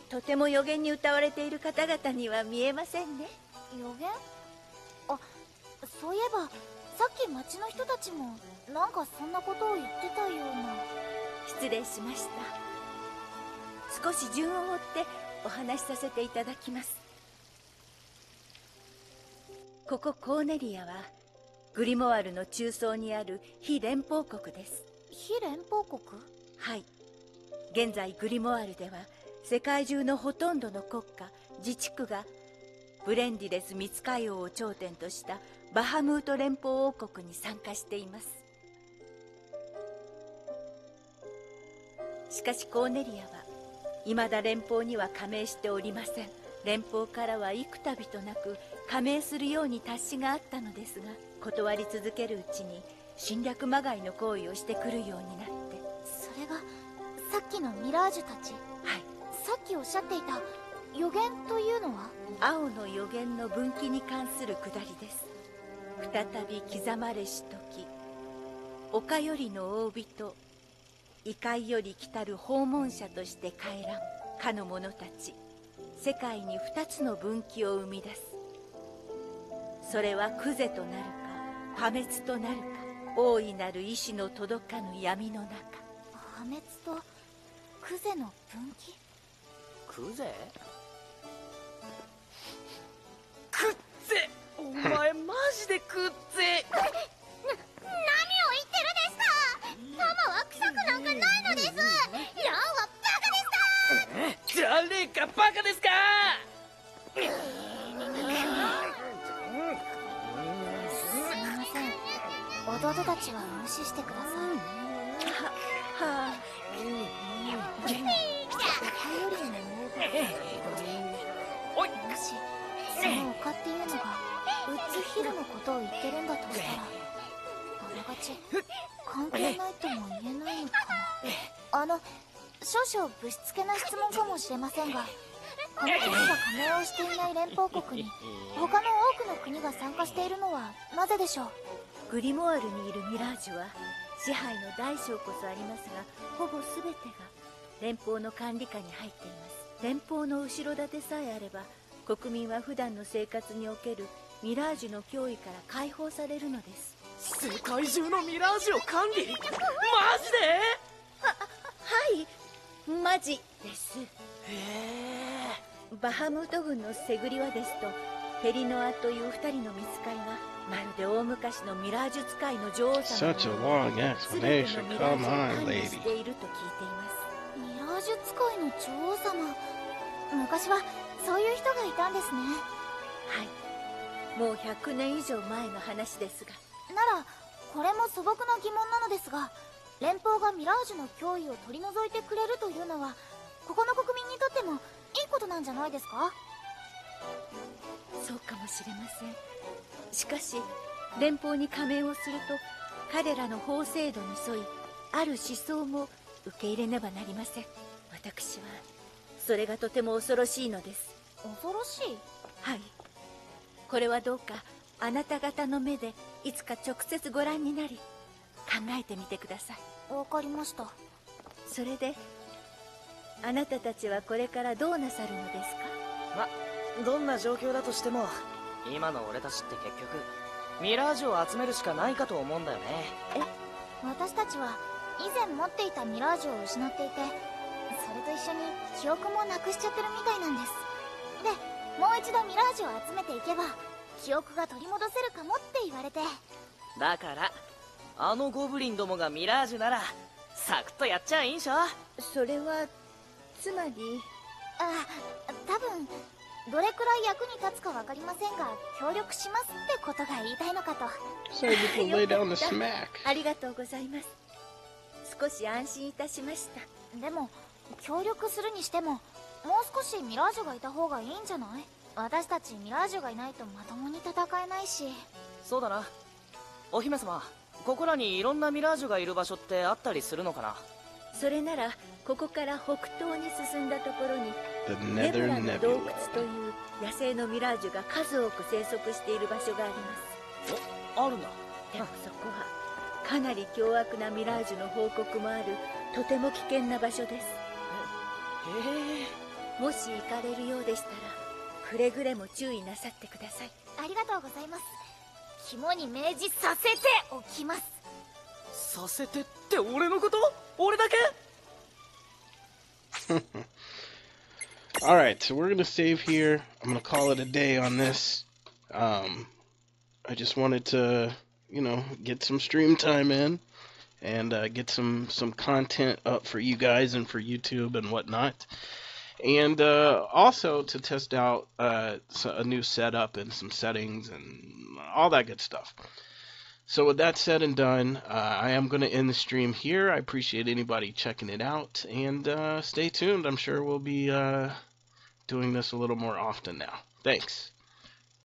とても予言に歌われている方々には見えませんね。予言？あ、そういえばさっき町の人たちもなんかそんなことを言ってたような。失礼しました。少し順を追ってお話しさせていただきます。ここコーネリアはグリモワールの中層にある非連邦国です。非連邦国？はい。現在グリモワールでは世界中のほとんどの国家自治区がブレンディレスミツカイ王を頂点としたバハムート連邦王国に参加しています。しかしコーネリアは未だ連邦には加盟しておりません。連邦からは幾度となく加盟するように達しがあったのですが、断り続けるうちに侵略まがいの行為をしてくるようになって。それがさっきのミラージュたち。はい。さっきおっしゃっていた予言というのは？青の予言の分岐に関するくだりです。再び刻まれし時、丘よりの大人、異界より来たる訪問者として帰らんかの者たち、世界に2つの分岐を生み出す。それはクゼとなるか破滅となるか、大いなる意志の届かぬ闇の中。破滅とクゼの分岐？クゼ？くっぜ！お前マジでくっぜ！何を言ってるですか？ママは臭くなんかないのです。ランはバカですか？誰かバカですか？すみません。弟たちは無視してください。はあ。おい！もしその丘っていうのがウッズヒルのことを言ってるんだとしたら、あながち関係ないとも言えないのかな。少々ぶしつけな質問かもしれませんが、この国が加盟をしていない連邦国に他の多くの国が参加しているのはなぜでしょう。グリモワールにいるミラージュは支配の大小こそありますが、ほぼ全てが連邦の管理下に入っています。連邦の後ろ盾さえあれば、国民は普段の生活におけるミラージュの脅威から解放されるのです。世界中のミラージュを管理？マジで？はいマジです。バハムート軍のセグリワですとペリノアという2人の見つかいが、まるで大昔のミラージュ使いの女王様 Such a long 全て explanation. のミラー Come ジュを on, 管理 lady. していると聞いています。ミラージュ使いの女王様、昔はそういう人がいたんですね。はい、もう100年以上前の話ですが。ならこれも素朴な疑問なのですが、連邦がミラージュの脅威を取り除いてくれるというのは、ここの国民にとってもいいことなんじゃないですか？そうかもしれません。しかし連邦に加盟をすると、彼らの法制度に沿いある思想も受け入れねばなりません。私はそれがとても恐ろしいのです。恐ろしい？はい、これはどうかあなた方の目でいつか直接ご覧になり考えてみてください。わかりました。それであなたたちはこれからどうなさるのですか？どんな状況だとしても、今の俺たちって結局ミラージュを集めるしかないかと思うんだよね。私たちは以前持っていたミラージュを失っていて、それと一緒に記憶もなくしちゃってるみたいなんです。で、もう一度ミラージュを集めていけば記憶が取り戻せるかもって言われて。だからあのゴブリンどもがミラージュならサクッとやっちゃいいんしょ。それはつまり多分どれくらい役に立つか分かりませんが、協力しますってことが言いたいのかと。So you can lay down the smack. ありがとうございます。少し安心いたしました。でも協力するにしても、もう少しミラージュがいた方がいいんじゃない？私たちミラージュがいないとまともに戦えないし。そうだな。お姫様、ここらにいろんなミラージュがいる場所ってあったりするのかな？それならここから北東に進んだところに The ネブ Nether ラの洞窟 Nebula. という野生のミラージュが数多く生息している場所があります。あるんだ。でもそこはかなり凶悪なミラージュの報告もあるとても危険な場所です。へえ。もし行かれるようでしたらくれぐれも注意なさってください。ありがとうございます。肝に銘じさせておきます。させてって俺のこと？俺だけ？ Alright, so we're gonna save here. I'm gonna call it a day on this. I just wanted to, get some stream time in and get some content up for you guys and for YouTube and whatnot. And also to test out a new setup and some settings and all that good stuff. So with that said and done, I am going to end the stream here. I appreciate anybody checking it out. And stay tuned. I'm sure we'll be doing this a little more often now. Thanks.